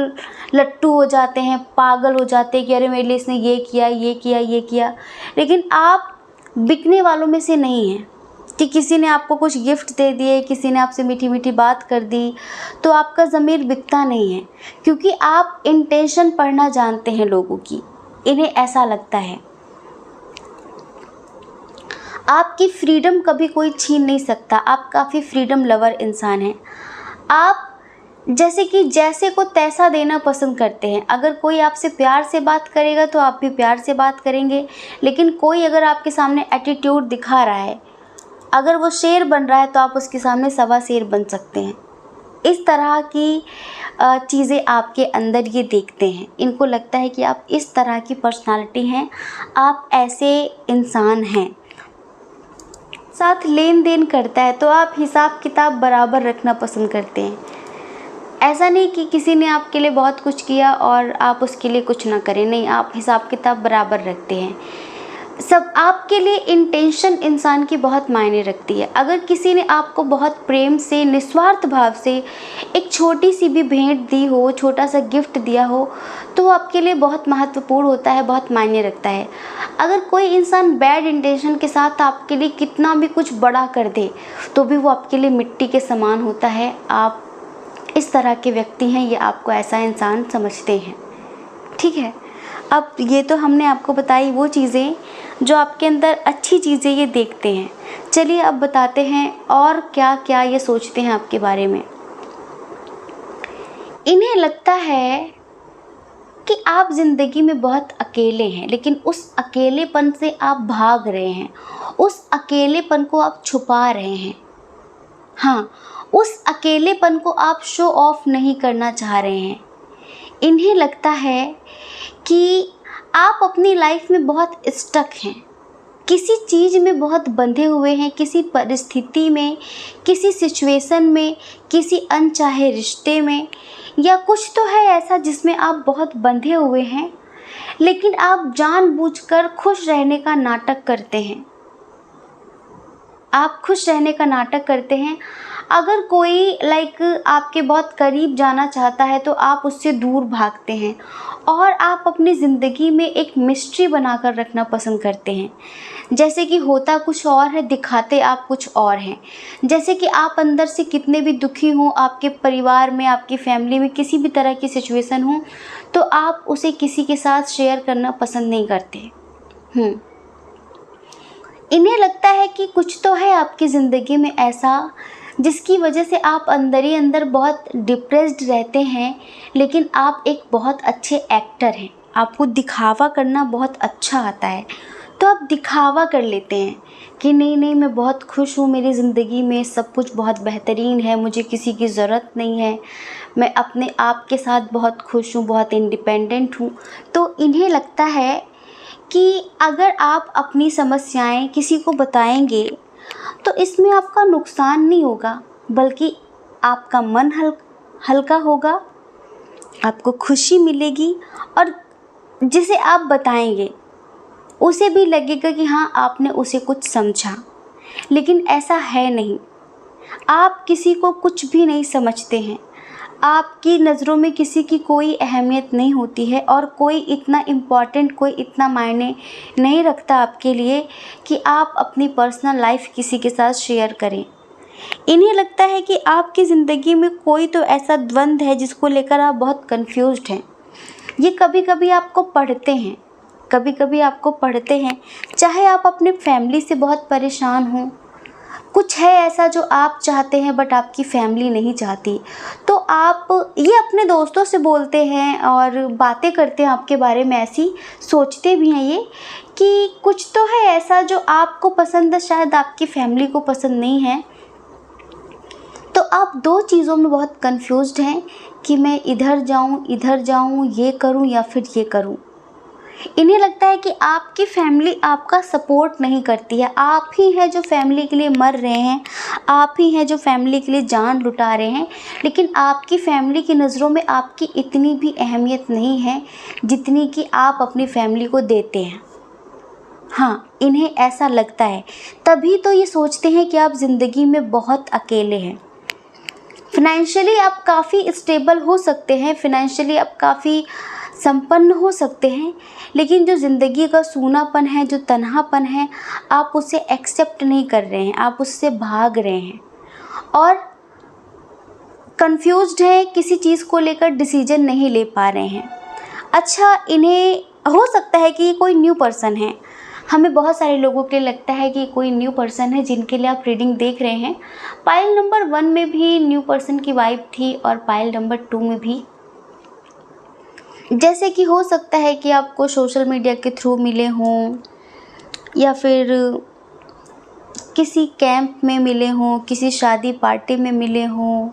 लट्टू हो जाते हैं, पागल हो जाते हैं कि अरे मेरे लिए इसने ये किया, ये किया, ये किया। लेकिन आप बिकने वालों में से नहीं हैं कि किसी ने आपको कुछ गिफ्ट दे दिए, किसी ने आपसे मीठी मीठी बात कर दी तो आपका ज़मीर बिकता नहीं है, क्योंकि आप इंटेंशन पढ़ना जानते हैं लोगों की। इन्हें ऐसा लगता है आपकी फ्रीडम कभी कोई छीन नहीं सकता। आप काफ़ी फ्रीडम लवर इंसान हैं। आप जैसे को तैसा देना पसंद करते हैं। अगर कोई आपसे प्यार से बात करेगा तो आप भी प्यार से बात करेंगे, लेकिन कोई अगर आपके सामने एटीट्यूड दिखा रहा है, अगर वो शेर बन रहा है तो आप उसके सामने सवा शेर बन सकते हैं। इस तरह की चीज़ें आपके अंदर ये देखते हैं। इनको लगता है कि आप इस तरह की पर्सनालिटी हैं, आप ऐसे इंसान हैं। साथ लेन देन करता है तो आप हिसाब किताब बराबर रखना पसंद करते हैं। ऐसा नहीं कि किसी ने आपके लिए बहुत कुछ किया और आप उसके लिए कुछ ना करें, नहीं, आप हिसाब किताब बराबर रखते हैं। सब आपके लिए इंटेंशन इंसान की बहुत मायने रखती है। अगर किसी ने आपको बहुत प्रेम से, निस्वार्थ भाव से एक छोटी सी भी भेंट दी हो, छोटा सा गिफ्ट दिया हो, तो वो आपके लिए बहुत महत्वपूर्ण होता है, बहुत मायने रखता है। अगर कोई इंसान बैड इंटेंशन के साथ आपके लिए कितना भी कुछ बड़ा कर दे तो भी वो आपके लिए मिट्टी के समान होता है। आप इस तरह के व्यक्ति हैं, ये आपको ऐसा इंसान समझते हैं, ठीक है। अब ये तो हमने आपको बताई वो चीज़ें जो आपके अंदर अच्छी चीज़ें ये देखते हैं। चलिए अब बताते हैं और क्या क्या ये सोचते हैं आपके बारे में। इन्हें लगता है कि आप ज़िंदगी में बहुत अकेले हैं, लेकिन उस अकेलेपन से आप भाग रहे हैं, उस अकेलेपन को आप छुपा रहे हैं। हाँ, उस अकेलेपन को आप शो ऑफ नहीं करना चाह रहे हैं। इन्हें लगता है कि आप अपनी लाइफ में बहुत स्टक हैं, किसी चीज़ में बहुत बंधे हुए हैं, किसी परिस्थिति में, किसी सिचुएशन में, किसी अनचाहे रिश्ते में, या कुछ तो है ऐसा जिसमें आप बहुत बंधे हुए हैं, लेकिन आप जानबूझकर खुश रहने का नाटक करते हैं। आप खुश रहने का नाटक करते हैं। अगर कोई आपके बहुत करीब जाना चाहता है तो आप उससे दूर भागते हैं और आप अपनी ज़िंदगी में एक मिस्ट्री बनाकर रखना पसंद करते हैं। जैसे कि होता कुछ और है, दिखाते आप कुछ और हैं। जैसे कि आप अंदर से कितने भी दुखी हों, आपके परिवार में, आपकी फैमिली में किसी भी तरह की सिचुएशन हो, तो आप उसे किसी के साथ शेयर करना पसंद नहीं करते। इन्हें लगता है कि कुछ तो है आपकी ज़िंदगी में ऐसा जिसकी वजह से आप अंदर ही अंदर बहुत डिप्रेस्ड रहते हैं, लेकिन आप एक बहुत अच्छे एक्टर हैं, आपको दिखावा करना बहुत अच्छा आता है, तो आप दिखावा कर लेते हैं कि नहीं नहीं मैं बहुत खुश हूँ, मेरी ज़िंदगी में सब कुछ बहुत बेहतरीन है, मुझे किसी की ज़रूरत नहीं है, मैं अपने आप के साथ बहुत खुश हूँ, बहुत इंडिपेंडेंट हूँ। तो इन्हें लगता है कि अगर आप अपनी समस्याएं किसी को बताएंगे तो इसमें आपका नुकसान नहीं होगा, बल्कि आपका मन हल्का होगा, आपको खुशी मिलेगी और जिसे आप बताएंगे उसे भी लगेगा कि हाँ आपने उसे कुछ समझा। लेकिन ऐसा है नहीं, आप किसी को कुछ भी नहीं समझते हैं, आपकी नज़रों में किसी की कोई अहमियत नहीं होती है और कोई इतना इम्पॉर्टेंट, कोई इतना मायने नहीं रखता आपके लिए कि आप अपनी पर्सनल लाइफ किसी के साथ शेयर करें। इन्हें लगता है कि आपकी ज़िंदगी में कोई तो ऐसा द्वंद्व है जिसको लेकर आप बहुत कंफ्यूज्ड हैं। ये कभी कभी आपको पढ़ते हैं, चाहे आप अपने फैमिली से बहुत परेशान हों, कुछ है ऐसा जो आप चाहते हैं बट आपकी फैमिली नहीं चाहती, तो आप ये अपने दोस्तों से बोलते हैं और बातें करते हैं आपके बारे में, ऐसी सोचते भी हैं ये कि कुछ तो है ऐसा जो आपको पसंद है, शायद आपकी फैमिली को पसंद नहीं है। तो आप दो चीज़ों में बहुत कंफ्यूज्ड हैं कि मैं इधर जाऊं, ये करूं या फिर ये करूं। इन्हें लगता है कि आपकी फैमिली आपका सपोर्ट नहीं करती है, आप ही हैं जो फैमिली के लिए मर रहे हैं, आप ही हैं जो फैमिली के लिए जान लुटा रहे हैं, लेकिन आपकी फैमिली की नज़रों में आपकी इतनी भी अहमियत नहीं है जितनी कि आप अपनी फैमिली को देते हैं। हाँ, इन्हें ऐसा लगता है, तभी तो ये सोचते हैं कि आप ज़िंदगी में बहुत अकेले हैं। फिनेंशियली आप काफ़ी स्टेबल हो सकते हैं, फिनेंशियली आप काफ़ी संपन्न हो सकते हैं, लेकिन जो ज़िंदगी का सूनापन है, जो तन्हापन है, आप उसे एक्सेप्ट नहीं कर रहे हैं, आप उससे भाग रहे हैं और कंफ्यूज्ड हैं, किसी चीज़ को लेकर डिसीजन नहीं ले पा रहे हैं। अच्छा, इन्हें हो सकता है कि ये कोई न्यू पर्सन है, हमें बहुत सारे लोगों के लिए लगता है कि कोई न्यू पर्सन है जिनके लिए आप रीडिंग देख रहे हैं। पाइल नंबर 1 में भी न्यू पर्सन की वाइब थी और पाइल नंबर 2 में भी। जैसे कि हो सकता है कि आपको सोशल मीडिया के थ्रू मिले हों या फिर किसी कैंप में मिले हों, किसी शादी पार्टी में मिले हों,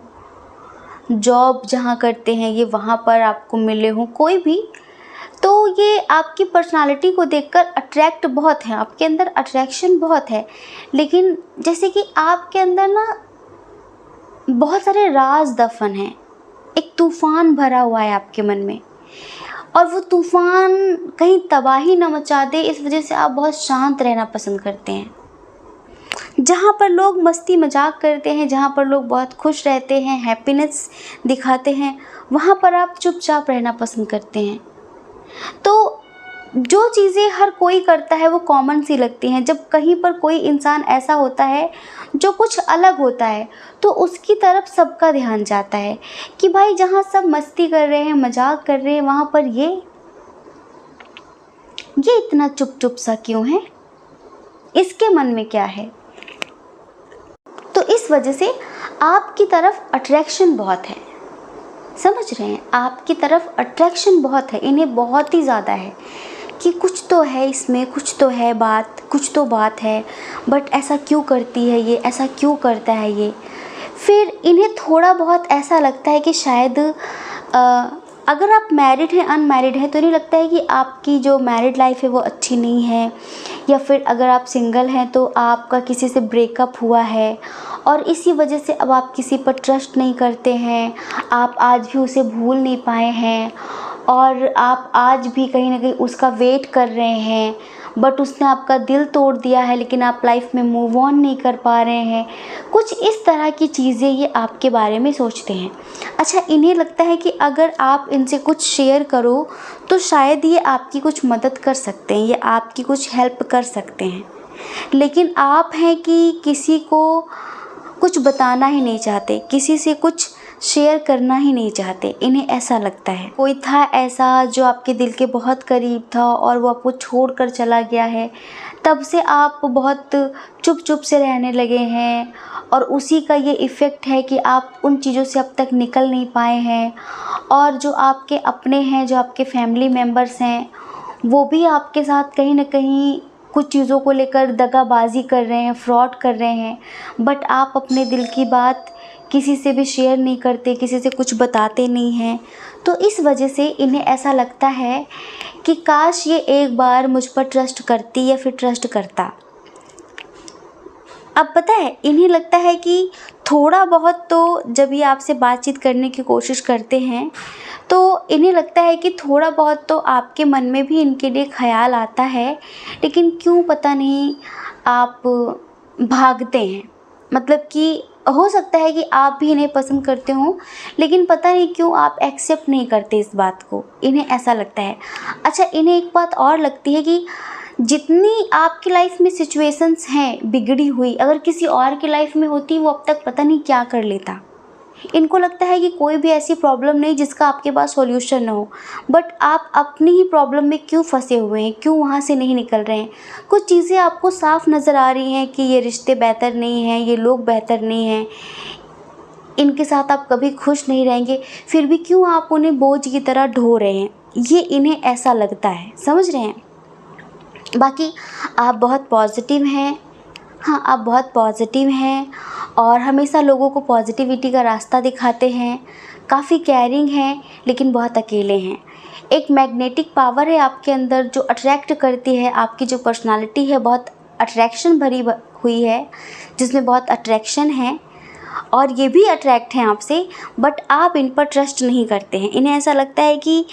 जॉब जहाँ करते हैं ये वहाँ पर आपको मिले हों, कोई भी। तो ये आपकी पर्सनालिटी को देखकर अट्रैक्ट बहुत है, आपके अंदर अट्रैक्शन बहुत है, लेकिन जैसे कि आपके अंदर ना बहुत सारे राज दफन हैं, एक तूफ़ान भरा हुआ है आपके मन में और वो तूफ़ान कहीं तबाही न मचा दे, इस वजह से आप बहुत शांत रहना पसंद करते हैं। जहाँ पर लोग मस्ती मजाक करते हैं, जहाँ पर लोग बहुत खुश रहते हैं, हैप्पीनेस दिखाते हैं, वहाँ पर आप चुपचाप रहना पसंद करते हैं। तो जो चीज़ें हर कोई करता है वो कॉमन सी लगती हैं। जब कहीं पर कोई इंसान ऐसा होता है जो कुछ अलग होता है तो उसकी तरफ सबका ध्यान जाता है कि भाई जहाँ सब मस्ती कर रहे हैं, मजाक कर रहे हैं, वहाँ पर ये इतना चुप चुप सा क्यों है, इसके मन में क्या है। तो इस वजह से आपकी तरफ अट्रैक्शन बहुत है, समझ रहे हैं, आपकी तरफ अट्रैक्शन बहुत है, इन्हें बहुत ही ज़्यादा है कि कुछ तो है इसमें, कुछ तो है बात, कुछ तो बात है, बट ऐसा क्यों करती है ये, ऐसा क्यों करता है ये। फिर इन्हें थोड़ा बहुत ऐसा लगता है कि शायद अगर आप मैरिड हैं, अनमैरिड हैं, तो इन्हें लगता है कि आपकी जो मैरिड लाइफ है वो अच्छी नहीं है, या फिर अगर आप सिंगल हैं तो आपका किसी से ब्रेकअप हुआ है और इसी वजह से अब आप किसी पर ट्रस्ट नहीं करते हैं, आप आज भी उसे भूल नहीं पाए हैं और आप आज भी कहीं ना कहीं उसका वेट कर रहे हैं, बट उसने आपका दिल तोड़ दिया है, लेकिन आप लाइफ में मूव ऑन नहीं कर पा रहे हैं। कुछ इस तरह की चीज़ें ये आपके बारे में सोचते हैं। अच्छा, इन्हें लगता है कि अगर आप इनसे कुछ शेयर करो तो शायद ये आपकी कुछ मदद कर सकते हैं, ये आपकी कुछ हेल्प कर सकते हैं। लेकिन आप हैं कि किसी को कुछ बताना ही नहीं चाहते, किसी से कुछ शेयर करना ही नहीं चाहते। इन्हें ऐसा लगता है कोई था ऐसा जो आपके दिल के बहुत करीब था और वो आपको छोड़कर चला गया है, तब से आप बहुत चुप चुप से रहने लगे हैं और उसी का ये इफ़ेक्ट है कि आप उन चीज़ों से अब तक निकल नहीं पाए हैं। और जो आपके अपने हैं, जो आपके फैमिली मेम्बर्स हैं, वो भी आपके साथ कहीं ना कहीं कुछ चीज़ों को लेकर दगाबाजी कर रहे हैं, फ्रॉड कर रहे हैं। बट आप अपने दिल की बात किसी से भी शेयर नहीं करते, किसी से कुछ बताते नहीं हैं। तो इस वजह से इन्हें ऐसा लगता है कि काश ये एक बार मुझ पर ट्रस्ट करती या फिर ट्रस्ट करता। अब पता है, इन्हें लगता है कि थोड़ा बहुत तो जब ये आपसे बातचीत करने की कोशिश करते हैं तो इन्हें लगता है कि थोड़ा बहुत तो आपके मन में भी इनके लिए ख़याल आता है, लेकिन क्यों पता नहीं आप भागते हैं। मतलब कि हो सकता है कि आप भी इन्हें पसंद करते हो, लेकिन पता नहीं क्यों आप एक्सेप्ट नहीं करते इस बात को। इन्हें ऐसा लगता है। अच्छा, इन्हें एक बात और लगती है कि जितनी आपकी लाइफ में सिचुएशंस हैं बिगड़ी हुई, अगर किसी और की लाइफ में होती वो अब तक पता नहीं क्या कर लेता। इनको लगता है कि कोई भी ऐसी प्रॉब्लम नहीं जिसका आपके पास सॉल्यूशन ना हो, बट आप अपनी ही प्रॉब्लम में क्यों फंसे हुए हैं, क्यों वहाँ से नहीं निकल रहे हैं। कुछ चीज़ें आपको साफ नज़र आ रही हैं कि ये रिश्ते बेहतर नहीं हैं, ये लोग बेहतर नहीं हैं, इनके साथ आप कभी खुश नहीं रहेंगे, फिर भी क्यों आप उन्हें बोझ की तरह ढो रहे हैं। ये इन्हें ऐसा लगता है, समझ रहे हैं। बाकी आप बहुत पॉजिटिव हैं। हाँ, आप बहुत पॉजिटिव हैं और हमेशा लोगों को पॉजिटिविटी का रास्ता दिखाते हैं, काफ़ी केयरिंग हैं, लेकिन बहुत अकेले हैं। एक मैग्नेटिक पावर है आपके अंदर जो अट्रैक्ट करती है। आपकी जो पर्सनालिटी है बहुत अट्रैक्शन भरी हुई है, जिसमें बहुत अट्रैक्शन है और ये भी अट्रैक्ट हैं आपसे, बट आप इन पर ट्रस्ट नहीं करते हैं। इन्हें ऐसा लगता है कि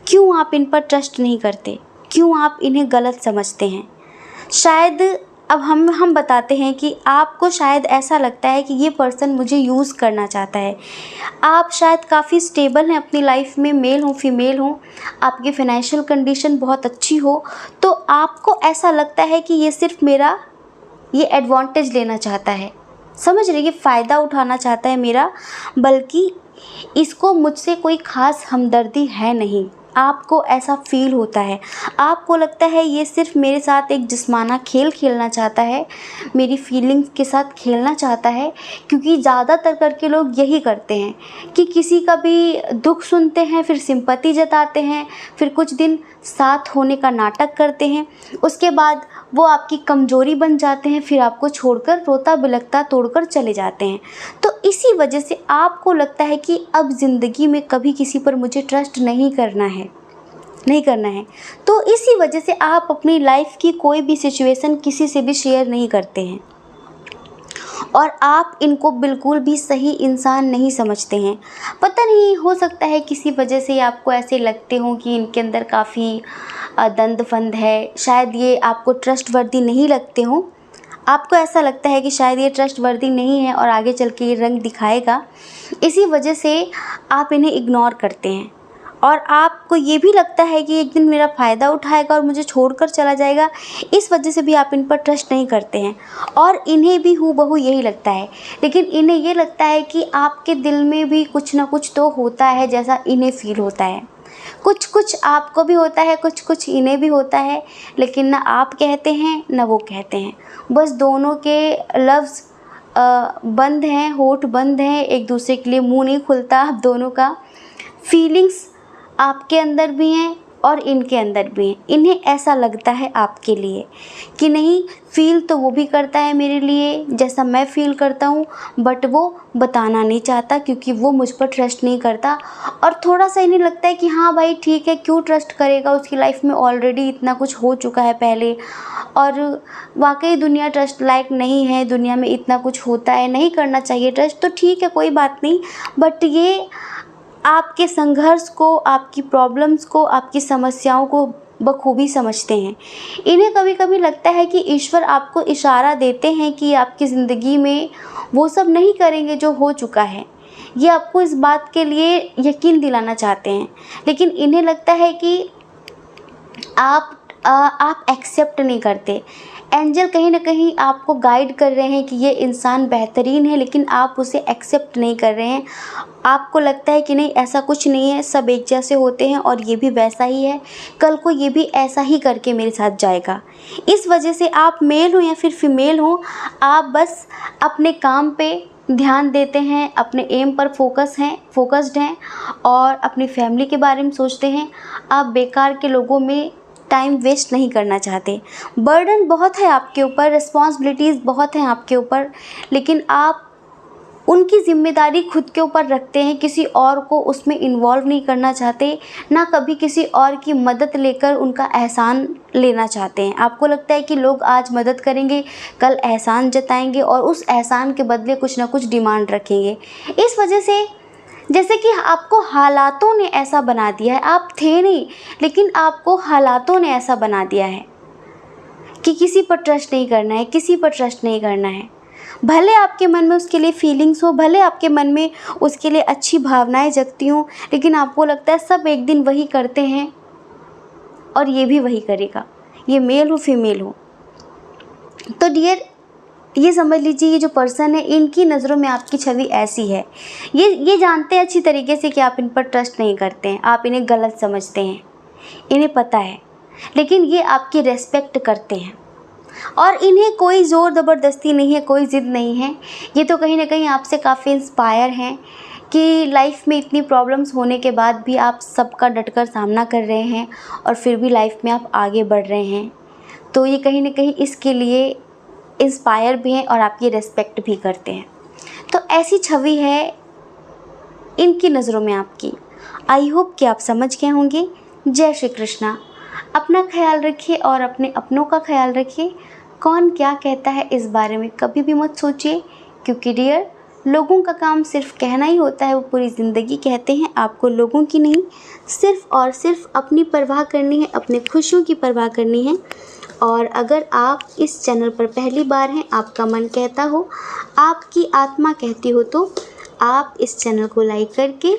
क्यों आप इन पर ट्रस्ट नहीं करते, क्यों आप इन्हें गलत समझते हैं। शायद अब हम बताते हैं कि आपको शायद ऐसा लगता है कि ये पर्सन मुझे यूज़ करना चाहता है। आप शायद काफ़ी स्टेबल हैं अपनी लाइफ में, मेल हो फीमेल हो, आपकी फ़ाइनेंशियल कंडीशन बहुत अच्छी हो, तो आपको ऐसा लगता है कि ये सिर्फ मेरा ये एडवांटेज लेना चाहता है। समझ रहे, ये फ़ायदा उठाना चाहता है मेरा, बल्कि इसको मुझसे कोई ख़ास हमदर्दी है नहीं। आपको ऐसा फ़ील होता है, आपको लगता है ये सिर्फ मेरे साथ एक जिस्माना खेल खेलना चाहता है, मेरी फीलिंग्स के साथ खेलना चाहता है। क्योंकि ज़्यादातर करके लोग यही करते हैं कि किसी का भी दुख सुनते हैं, फिर सिंपैथी जताते हैं, फिर कुछ दिन साथ होने का नाटक करते हैं, उसके बाद वो आपकी कमज़ोरी बन जाते हैं, फिर आपको छोड़कर रोता बिलखता तोड़कर चले जाते हैं। तो इसी वजह से आपको लगता है कि अब ज़िंदगी में कभी किसी पर मुझे ट्रस्ट नहीं करना है। तो इसी वजह से आप अपनी लाइफ की कोई भी सिचुएशन किसी से भी शेयर नहीं करते हैं और आप इनको बिल्कुल भी सही इंसान नहीं समझते हैं। पता नहीं, हो सकता है किसी वजह से आपको ऐसे लगते हो कि इनके अंदर काफ़ी दंड फंद है, शायद ये आपको ट्रस्टवर्दी नहीं लगते हों। आपको ऐसा लगता है कि शायद ये ट्रस्टवर्दी नहीं है और आगे चल के ये रंग दिखाएगा, इसी वजह से आप इन्हें इग्नोर करते हैं। और आपको ये भी लगता है कि एक दिन मेरा फ़ायदा उठाएगा और मुझे छोड़कर चला जाएगा, इस वजह से भी आप इन पर ट्रस्ट नहीं करते हैं। और इन्हें भी हूबहू यही लगता है, लेकिन इन्हें ये लगता है कि आपके दिल में भी कुछ ना कुछ तो होता है जैसा इन्हें फ़ील होता है। कुछ कुछ आपको भी होता है, कुछ कुछ इन्हें भी होता है, लेकिन ना आप कहते हैं ना वो कहते हैं। बस दोनों के लफ्ज़ बंद हैं, होठ बंद हैं, एक दूसरे के लिए मुंह नहीं खुलता आप दोनों का। फीलिंग्स आपके अंदर भी हैं और इनके अंदर भी हैं। इन्हें ऐसा लगता है आपके लिए कि नहीं, फ़ील तो वो भी करता है मेरे लिए जैसा मैं फ़ील करता हूँ, बट वो बताना नहीं चाहता क्योंकि वो मुझ पर ट्रस्ट नहीं करता। और थोड़ा सा इन्हें लगता है कि हाँ भाई ठीक है, क्यों ट्रस्ट करेगा, उसकी लाइफ में ऑलरेडी इतना कुछ हो चुका है पहले, और वाकई दुनिया ट्रस्ट लायक नहीं है, दुनिया में इतना कुछ होता है, नहीं करना चाहिए ट्रस्ट, तो ठीक है कोई बात नहीं। बट ये आपके संघर्ष को, आपकी प्रॉब्लम्स को, आपकी समस्याओं को बखूबी समझते हैं। इन्हें कभी कभी लगता है कि ईश्वर आपको इशारा देते हैं कि आपकी ज़िंदगी में वो सब नहीं करेंगे जो हो चुका है। ये आपको इस बात के लिए यकीन दिलाना चाहते हैं, लेकिन इन्हें लगता है कि आप एक्सेप्ट नहीं करते। एंजल कहीं ना कहीं आपको गाइड कर रहे हैं कि ये इंसान बेहतरीन है, लेकिन आप उसे एक्सेप्ट नहीं कर रहे हैं। आपको लगता है कि नहीं, ऐसा कुछ नहीं है, सब एक जैसे होते हैं और ये भी वैसा ही है, कल को ये भी ऐसा ही करके मेरे साथ जाएगा। इस वजह से आप मेल हो या फिर फीमेल हो, आप बस अपने काम पे ध्यान देते हैं, अपने एम पर फोकस्ड हैं और अपनी फैमिली के बारे में सोचते हैं। आप बेकार के लोगों में टाइम वेस्ट नहीं करना चाहते। बर्डन बहुत है आपके ऊपर, रिस्पॉन्सिबिलिटीज़ बहुत हैं आपके ऊपर, लेकिन आप उनकी ज़िम्मेदारी खुद के ऊपर रखते हैं, किसी और को उसमें इन्वॉल्व नहीं करना चाहते, ना कभी किसी और की मदद लेकर उनका एहसान लेना चाहते हैं। आपको लगता है कि लोग आज मदद करेंगे, कल एहसान जताएंगे और उस एहसान के बदले कुछ ना कुछ डिमांड रखेंगे। इस वजह से जैसे कि आपको हालातों ने ऐसा बना दिया है, आप थे नहीं, लेकिन आपको हालातों ने ऐसा बना दिया है कि किसी पर ट्रस्ट नहीं करना है, किसी पर ट्रस्ट नहीं करना है। भले आपके मन में उसके लिए फीलिंग्स हो, भले आपके मन में उसके लिए अच्छी भावनाएं जगती हों, लेकिन आपको लगता है सब एक दिन वही करते हैं और ये भी वही करेगा, ये मेल हो फीमेल हो। तो डियर, ये समझ लीजिए, ये जो पर्सन है, इनकी नज़रों में आपकी छवि ऐसी है। ये जानते हैं अच्छी तरीके से कि आप इन पर ट्रस्ट नहीं करते हैं, आप इन्हें गलत समझते हैं, इन्हें पता है, लेकिन ये आपकी रेस्पेक्ट करते हैं और इन्हें कोई ज़ोर ज़बरदस्ती नहीं है, कोई ज़िद नहीं है। ये तो कहीं ना कहीं आपसे काफ़ी इंस्पायर हैं कि लाइफ में इतनी प्रॉब्लम्स होने के बाद भी आप सबका डटकर सामना कर रहे हैं और फिर भी लाइफ में आप आगे बढ़ रहे हैं। तो ये कहीं ना कहीं इसके लिए इंस्पायर भी हैं और आपकी रेस्पेक्ट भी करते हैं। तो ऐसी छवि है इनकी नज़रों में आपकी। आई होप कि आप समझ गए होंगे। जय श्री कृष्णा। अपना ख्याल रखिए और अपने अपनों का ख्याल रखिए। कौन क्या कहता है इस बारे में कभी भी मत सोचिए, क्योंकि डियर, लोगों का काम सिर्फ कहना ही होता है, वो पूरी ज़िंदगी कहते हैं। आपको लोगों की नहीं, सिर्फ और सिर्फ अपनी परवाह करनी है, अपने खुशियों की परवाह करनी है। और अगर आप इस चैनल पर पहली बार हैं, आपका मन कहता हो, आपकी आत्मा कहती हो, तो आप इस चैनल को लाइक करके,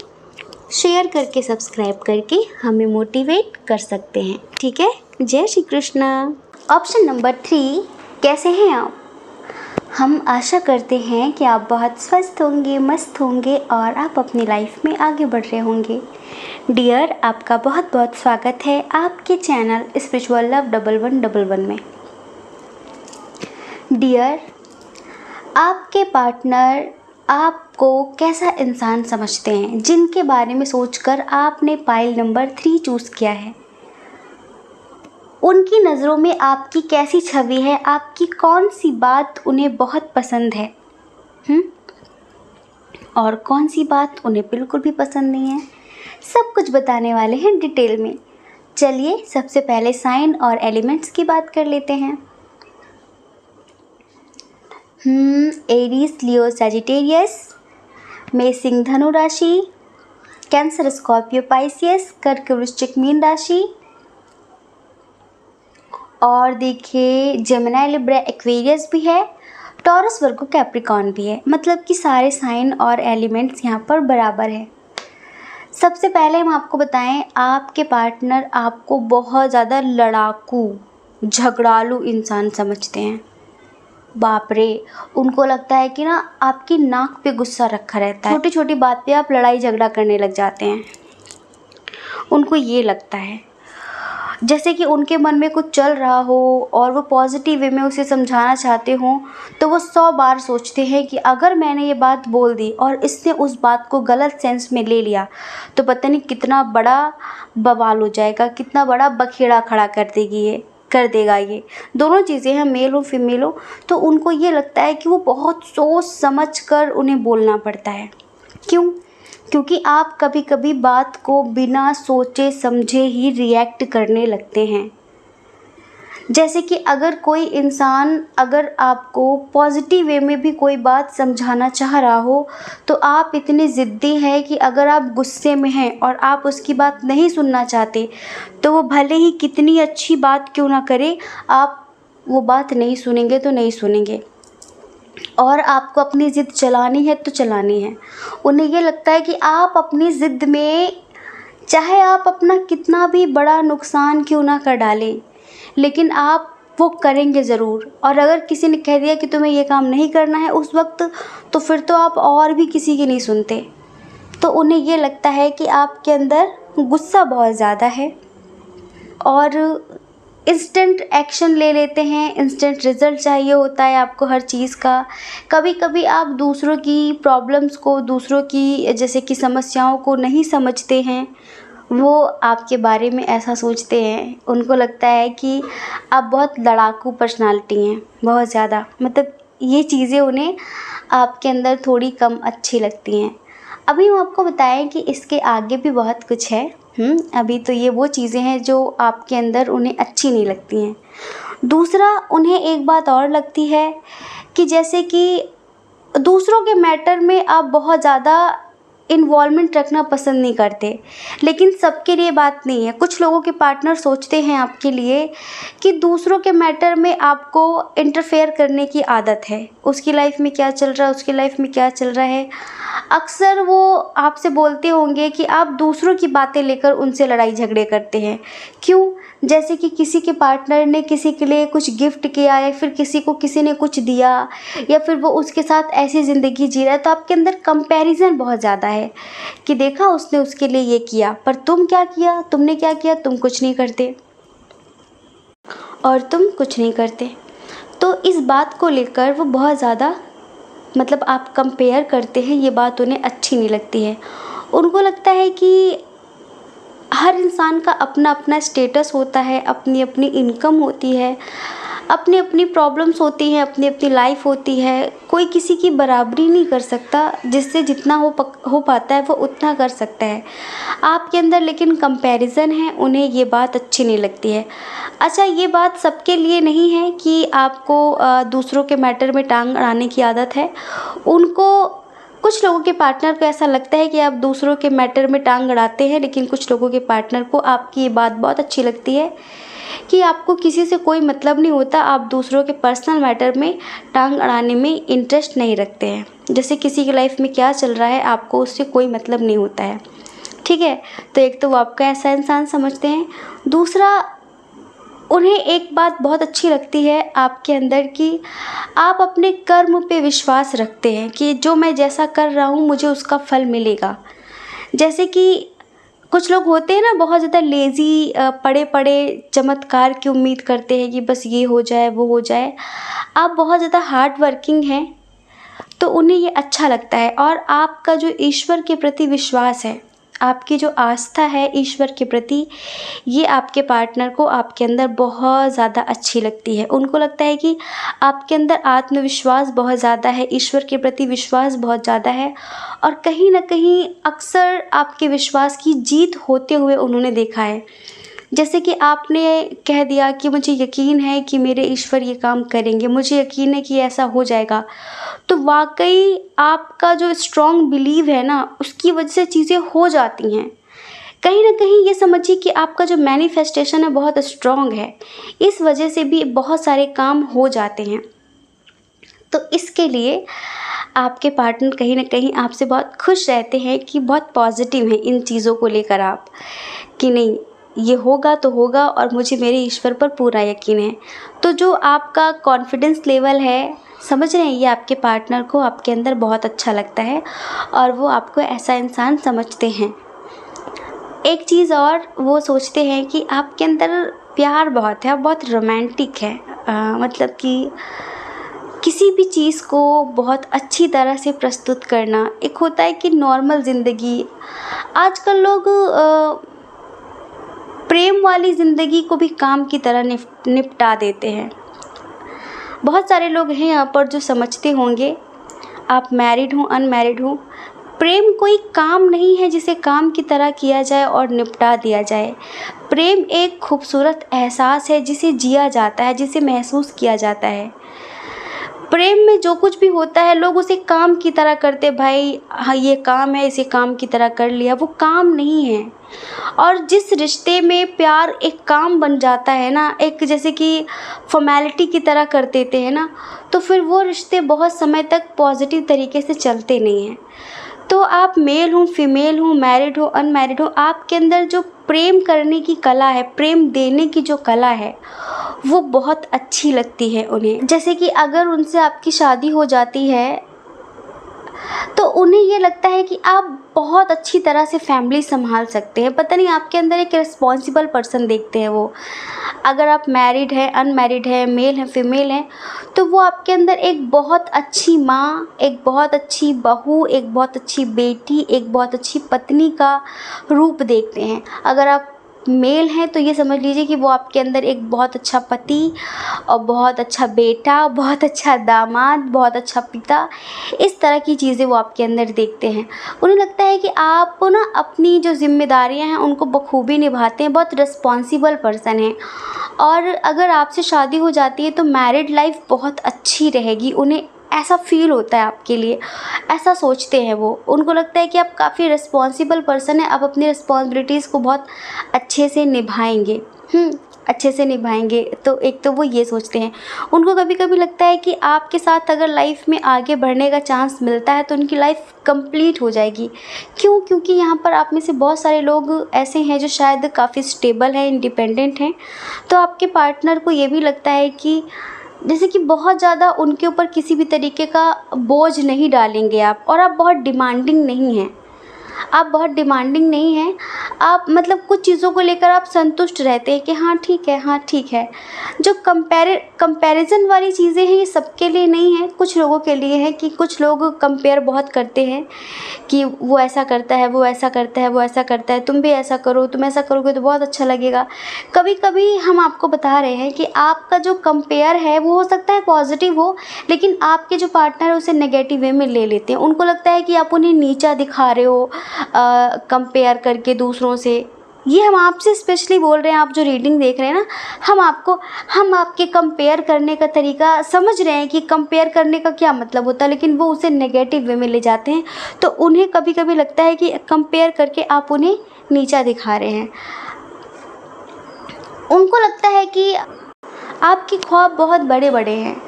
शेयर करके, सब्सक्राइब करके हमें मोटिवेट कर सकते हैं। ठीक है। जय श्री कृष्ण। ऑप्शन नंबर 3, कैसे हैं आप? हम आशा करते हैं कि आप बहुत स्वस्थ होंगे, मस्त होंगे और आप अपनी लाइफ में आगे बढ़ रहे होंगे। डियर, आपका बहुत बहुत स्वागत है आपके चैनल स्पिरिचुअल लव 1111 में। डियर, आपके पार्टनर आपको कैसा इंसान समझते हैं, जिनके बारे में सोचकर आपने पाइल नंबर 3 चूज़ किया है? उनकी नज़रों में आपकी कैसी छवि है? आपकी कौन सी बात उन्हें बहुत पसंद है और कौन सी बात उन्हें बिल्कुल भी पसंद नहीं है? सब कुछ बताने वाले हैं डिटेल में। चलिए सबसे पहले साइन और एलिमेंट्स की बात कर लेते हैं। एरीज, लियो, सैजिटेरियस, मेष, धनु राशि, कैंसर, स्कॉर्पियो, पाइसियस, कर्क, वृश्चिक, मीन राशि, और देखिए जेमिनी, लिब्रा, एक्वेरियस भी है, टॉरस, वर्गो, कैप्रिकॉर्न भी है। मतलब कि सारे साइन और एलिमेंट्स यहाँ पर बराबर है। सबसे पहले हम आपको बताएं, आपके पार्टनर आपको बहुत ज़्यादा लड़ाकू, झगड़ालू इंसान समझते हैं। बाप रे, उनको लगता है कि ना आपकी नाक पे गुस्सा रखा रहता है, छोटी छोटी बात पे आप लड़ाई झगड़ा करने लग जाते हैं। उनको ये लगता है जैसे कि उनके मन में कुछ चल रहा हो और वो पॉजिटिव वे में उसे समझाना चाहते हों, तो वो 100 बार सोचते हैं कि अगर मैंने ये बात बोल दी और इसने उस बात को गलत सेंस में ले लिया तो पता नहीं कितना बड़ा बवाल हो जाएगा, कितना बड़ा बखेड़ा खड़ा कर देगा ये। दोनों चीज़ें हैं, मेल हो फीमेल हो, तो उनको ये लगता है कि वो बहुत सोच समझ कर उन्हें बोलना पड़ता है। क्यों? क्योंकि आप कभी कभी बात को बिना सोचे समझे ही रिएक्ट करने लगते हैं। जैसे कि अगर कोई इंसान अगर आपको पॉजिटिव वे में भी कोई बात समझाना चाह रहा हो, तो आप इतने ज़िद्दी हैं कि अगर आप गुस्से में हैं और आप उसकी बात नहीं सुनना चाहते, तो वो भले ही कितनी अच्छी बात क्यों ना करे, आप वो बात नहीं सुनेंगे तो नहीं सुनेंगे। और आपको अपनी ज़िद चलानी है तो चलानी है। उन्हें ये लगता है कि आप अपनी ज़िद में चाहे आप अपना कितना भी बड़ा नुकसान क्यों ना कर डालें, लेकिन आप वो करेंगे ज़रूर। और अगर किसी ने कह दिया कि तुम्हें ये काम नहीं करना है उस वक्त, तो फिर तो आप और भी किसी की नहीं सुनते। तो उन्हें ये लगता है कि आपके अंदर गुस्सा बहुत ज़्यादा है और इंस्टेंट एक्शन ले लेते हैं, इंस्टेंट रिज़ल्ट चाहिए होता है आपको हर चीज़ का। कभी कभी आप दूसरों की प्रॉब्लम्स को, दूसरों की जैसे कि समस्याओं को नहीं समझते हैं। वो आपके बारे में ऐसा सोचते हैं, उनको लगता है कि आप बहुत लड़ाकू पर्सनालिटी हैं, बहुत ज़्यादा। मतलब ये चीज़ें उन्हें आपके अंदर थोड़ी कम अच्छी लगती हैं। अभी हम आपको बताएं कि इसके आगे भी बहुत कुछ है। अभी तो ये वो चीज़ें हैं जो आपके अंदर उन्हें अच्छी नहीं लगती हैं। दूसरा, उन्हें एक बात और लगती है कि जैसे कि दूसरों के मैटर में आप बहुत ज़्यादा इन्वॉल्वमेंट रखना पसंद नहीं करते। लेकिन सबके लिए बात नहीं है। कुछ लोगों के पार्टनर सोचते हैं आपके लिए कि दूसरों के मैटर में आपको इंटरफेयर करने की आदत है। उसकी लाइफ में क्या चल रहा है, उसकी लाइफ में क्या चल रहा है। अक्सर वो आपसे बोलते होंगे कि आप दूसरों की बातें लेकर उनसे लड़ाई झगड़े करते हैं। क्यों? जैसे कि किसी के पार्टनर ने किसी के लिए कुछ गिफ्ट किया या फिर किसी को किसी ने कुछ दिया या फिर वो उसके साथ ऐसी ज़िंदगी जी रहा है, तो आपके अंदर कंपैरिजन बहुत ज़्यादा है कि देखा उसने उसके लिए ये किया, पर तुम क्या किया, तुमने क्या किया, तुम कुछ नहीं करते और तुम कुछ नहीं करते। तो इस बात को लेकर वो बहुत ज़्यादा मतलब आप कंपेयर करते हैं, ये बात उन्हें अच्छी नहीं लगती है। उनको लगता है कि हर इंसान का अपना अपना स्टेटस होता है, अपनी अपनी इनकम होती है, अपनी अपनी प्रॉब्लम्स होती हैं, अपनी अपनी लाइफ होती है। कोई किसी की बराबरी नहीं कर सकता, जिससे जितना हो पाता है वो उतना कर सकता है। आपके अंदर लेकिन कंपैरिजन है, उन्हें ये बात अच्छी नहीं लगती है। अच्छा, ये बात सबके लिए नहीं है कि आपको दूसरों के मैटर में टांग अड़ाने की आदत है। उनको कुछ लोगों के पार्टनर को ऐसा लगता है कि आप दूसरों के मैटर में टांग अड़ाते हैं, लेकिन कुछ लोगों के पार्टनर को आपकी ये बात बहुत अच्छी लगती है कि आपको किसी से कोई मतलब नहीं होता, आप दूसरों के पर्सनल मैटर में टांग अड़ाने में इंटरेस्ट नहीं रखते हैं। जैसे किसी की लाइफ में क्या चल रहा है आपको उससे कोई मतलब नहीं होता है। ठीक है, तो एक तो वो आपका ऐसा इंसान समझते हैं। दूसरा, उन्हें एक बात बहुत अच्छी लगती है आपके अंदर कि आप अपने कर्म पे विश्वास रखते हैं कि जो मैं जैसा कर रहा हूँ मुझे उसका फल मिलेगा। जैसे कि कुछ लोग होते हैं ना बहुत ज़्यादा लेज़ी, पड़े पड़े चमत्कार की उम्मीद करते हैं कि बस ये हो जाए वो हो जाए। आप बहुत ज़्यादा हार्ड वर्किंग हैं, तो उन्हें ये अच्छा लगता है। और आपका जो ईश्वर के प्रति विश्वास है, आपकी जो आस्था है ईश्वर के प्रति, ये आपके पार्टनर को आपके अंदर बहुत ज़्यादा अच्छी लगती है। उनको लगता है कि आपके अंदर आत्मविश्वास बहुत ज़्यादा है, ईश्वर के प्रति विश्वास बहुत ज़्यादा है और कहीं ना कहीं अक्सर आपके विश्वास की जीत होते हुए उन्होंने देखा है। जैसे कि आपने कह दिया कि मुझे यकीन है कि मेरे ईश्वर ये काम करेंगे, मुझे यकीन है कि ऐसा हो जाएगा, तो वाकई आपका जो स्ट्रॉन्ग बिलीव है ना, उसकी वजह से चीज़ें हो जाती हैं। कहीं ना कहीं ये समझिए कि आपका जो मैनिफेस्टेशन है बहुत स्ट्रॉन्ग है, इस वजह से भी बहुत सारे काम हो जाते हैं। तो इसके लिए आपके पार्टनर कहीं ना कहीं आपसे बहुत खुश रहते हैं कि बहुत पॉजिटिव हैं इन चीज़ों को लेकर आप, कि नहीं ये होगा तो होगा और मुझे मेरे ईश्वर पर पूरा यकीन है। तो जो आपका कॉन्फिडेंस लेवल है, समझ रहे हैं, ये आपके पार्टनर को आपके अंदर बहुत अच्छा लगता है और वो आपको ऐसा इंसान समझते हैं। एक चीज़ और, वो सोचते हैं कि आपके अंदर प्यार बहुत है, आप बहुत रोमांटिक है। मतलब कि किसी भी चीज़ को बहुत अच्छी तरह से प्रस्तुत करना। एक होता है कि नॉर्मल ज़िंदगी, आजकल लोग प्रेम वाली ज़िंदगी को भी काम की तरह निपटा देते हैं। बहुत सारे लोग हैं यहाँ पर जो समझते होंगे, आप मैरिड हो अनमैरिड हो, प्रेम कोई काम नहीं है जिसे काम की तरह किया जाए और निपटा दिया जाए। प्रेम एक खूबसूरत एहसास है जिसे जिया जाता है, जिसे महसूस किया जाता है। प्रेम में जो कुछ भी होता है लोग उसे काम की तरह करते, भाई हाँ ये काम है, इसे काम की तरह कर लिया, वो काम नहीं है। और जिस रिश्ते में प्यार एक काम बन जाता है ना, एक जैसे कि फॉर्मेलिटी की तरह कर देते हैं ना, तो फिर वो रिश्ते बहुत समय तक पॉजिटिव तरीके से चलते नहीं हैं। तो आप मेल हो, फीमेल हो, मैरिड हो, अनमैरिड हो, आपके अंदर जो प्रेम करने की कला है, प्रेम देने की जो कला है, वो बहुत अच्छी लगती है उन्हें। जैसे कि अगर उनसे आपकी शादी हो जाती है तो उन्हें ये लगता है कि आप बहुत अच्छी तरह से फैमिली संभाल सकते हैं। पता नहीं आपके अंदर एक रिस्पॉन्सिबल पर्सन देखते हैं वो। अगर आप मैरिड हैं, अनमैरिड हैं, मेल हैं, फीमेल हैं, तो वो आपके अंदर एक बहुत अच्छी माँ, एक बहुत अच्छी बहू, एक बहुत अच्छी बेटी, एक बहुत अच्छी पत्नी का रूप देखते हैं। अगर आप मेल हैं तो ये समझ लीजिए कि वो आपके अंदर एक बहुत अच्छा पति और बहुत अच्छा बेटा, बहुत अच्छा दामाद, बहुत अच्छा पिता, इस तरह की चीज़ें वो आपके अंदर देखते हैं। उन्हें लगता है कि आप ना अपनी जो ज़िम्मेदारियां हैं उनको बखूबी निभाते हैं, बहुत रिस्पॉन्सिबल पर्सन हैं। और अगर आपसे शादी हो जाती है तो मैरिड लाइफ बहुत अच्छी रहेगी, उन्हें ऐसा फील होता है आपके लिए, ऐसा सोचते हैं वो। उनको लगता है कि आप काफ़ी रिस्पॉन्सिबल पर्सन हैं, आप अपनी रिस्पॉन्सिबिलिटीज़ को बहुत अच्छे से निभाएंगे, अच्छे से निभाएंगे। तो एक तो वो ये सोचते हैं। उनको कभी कभी लगता है कि आपके साथ अगर लाइफ में आगे बढ़ने का चांस मिलता है तो उनकी लाइफ कंप्लीट हो जाएगी। क्यों? क्योंकि यहाँ पर आप में से बहुत सारे लोग ऐसे हैं जो शायद काफ़ी स्टेबल हैं, इंडिपेंडेंट हैं। तो आपके पार्टनर को ये भी लगता है कि जैसे कि बहुत ज़्यादा उनके ऊपर किसी भी तरीके का बोझ नहीं डालेंगे आप, और आप बहुत डिमांडिंग नहीं हैं। आप बहुत डिमांडिंग नहीं हैं, आप मतलब कुछ चीज़ों को लेकर आप संतुष्ट रहते हैं कि हाँ ठीक है, हाँ ठीक है। जो कंपैरिजन वाली चीज़ें हैं ये सबके लिए नहीं है, कुछ लोगों के लिए है कि कुछ लोग कंपेयर बहुत करते हैं कि वो ऐसा करता है, वो ऐसा करता है, वो ऐसा करता है, तुम भी ऐसा करो, तुम ऐसा करोगे तो बहुत अच्छा लगेगा। कभी कभी हम आपको बता रहे हैं कि आपका जो कंपेयर है वो हो सकता है पॉजिटिव हो, लेकिन आपके जो पार्टनर है उसे नेगेटिव वे में ले लेते हैं। उनको लगता है कि आप उन्हें नीचा दिखा रहे हो कंपेयर करके दूसरों से। ये हम आपसे स्पेशली बोल रहे हैं, आप जो रीडिंग देख रहे हैं ना, हम आपके कंपेयर करने का तरीका समझ रहे हैं कि कंपेयर करने का क्या मतलब होता है, लेकिन वो उसे नेगेटिव वे में ले जाते हैं। तो उन्हें कभी कभी लगता है कि कंपेयर करके आप उन्हें नीचा दिखा रहे हैं। उनको लगता है कि आपके ख्वाब बहुत बड़े बड़े हैं,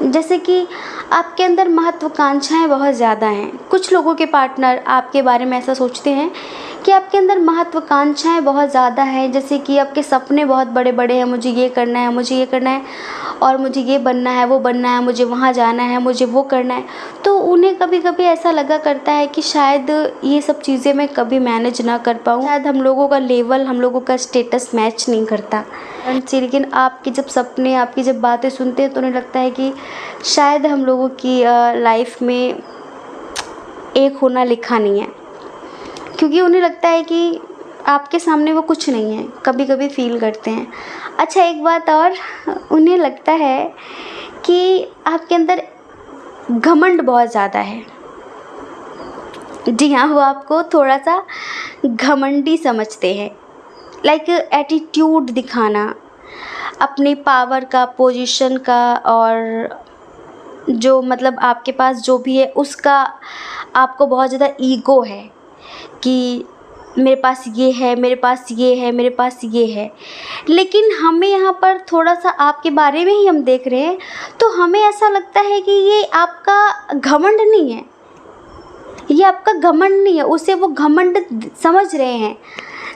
जैसे कि आपके अंदर महत्वाकांक्षाएं बहुत ज़्यादा हैं। कुछ लोगों के पार्टनर आपके बारे में ऐसा सोचते हैं कि आपके अंदर महत्वाकांक्षाएं बहुत ज़्यादा हैं, जैसे कि आपके सपने बहुत बड़े बड़े हैं, मुझे ये करना है, मुझे ये करना है, और मुझे ये बनना है, वो बनना है, मुझे वहाँ जाना है, मुझे वो करना है। तो उन्हें कभी कभी ऐसा लगा करता है कि शायद ये सब चीज़ें मैं कभी मैनेज ना कर पाऊँ, शायद हम लोगों का लेवल, हम लोगों का स्टेटस मैच नहीं करता। लेकिन आपके जब सपने, आपकी जब बातें सुनते हैं तो उन्हें लगता है कि शायद हम लोगों की लाइफ में एक होना लिखा नहीं है, क्योंकि उन्हें लगता है कि आपके सामने वो कुछ नहीं है, कभी कभी फील करते हैं। अच्छा, एक बात और, उन्हें लगता है कि आपके अंदर घमंड बहुत ज़्यादा है। जी हाँ, वो आपको थोड़ा सा घमंडी समझते हैं, लाइक एटीट्यूड दिखाना, अपने पावर का, पोजीशन का, और जो मतलब आपके पास जो भी है उसका आपको बहुत ज़्यादा ईगो है कि मेरे पास ये है, मेरे पास ये है, मेरे पास ये है। लेकिन हमें यहाँ पर थोड़ा सा आपके बारे में ही हम देख रहे हैं तो हमें ऐसा लगता है कि ये आपका घमंड नहीं है, ये आपका घमंड नहीं है, उसे वो घमंड समझ रहे हैं।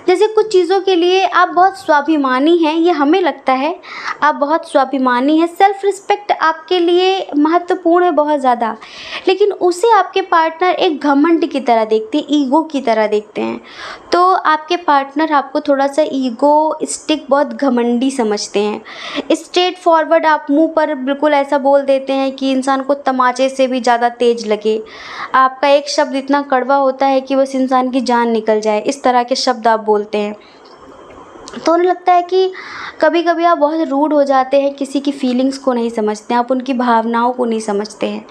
जैसे कुछ चीज़ों के लिए आप बहुत स्वाभिमानी हैं, ये हमें लगता है आप बहुत स्वाभिमानी हैं, सेल्फ़ रिस्पेक्ट आपके लिए महत्वपूर्ण है बहुत ज़्यादा, लेकिन उसे आपके पार्टनर एक घमंड की तरह देखते हैं, ईगो की तरह देखते हैं। तो आपके पार्टनर आपको थोड़ा सा ईगो स्टिक, बहुत घमंडी समझते हैं। स्ट्रेट फॉरवर्ड आप मुंह पर बिल्कुल ऐसा बोल देते हैं कि इंसान को तमाचे से भी ज़्यादा तेज़ लगे। आपका एक शब्द इतना कड़वा होता है कि बस इंसान की जान निकल जाए, इस तरह के शब्द आप बोलते हैं। तो उन्हें लगता है कि कभी कभी आप बहुत रूड हो जाते हैं, किसी की फीलिंग्स को नहीं समझते हैं, आप उनकी भावनाओं को नहीं समझते हैं,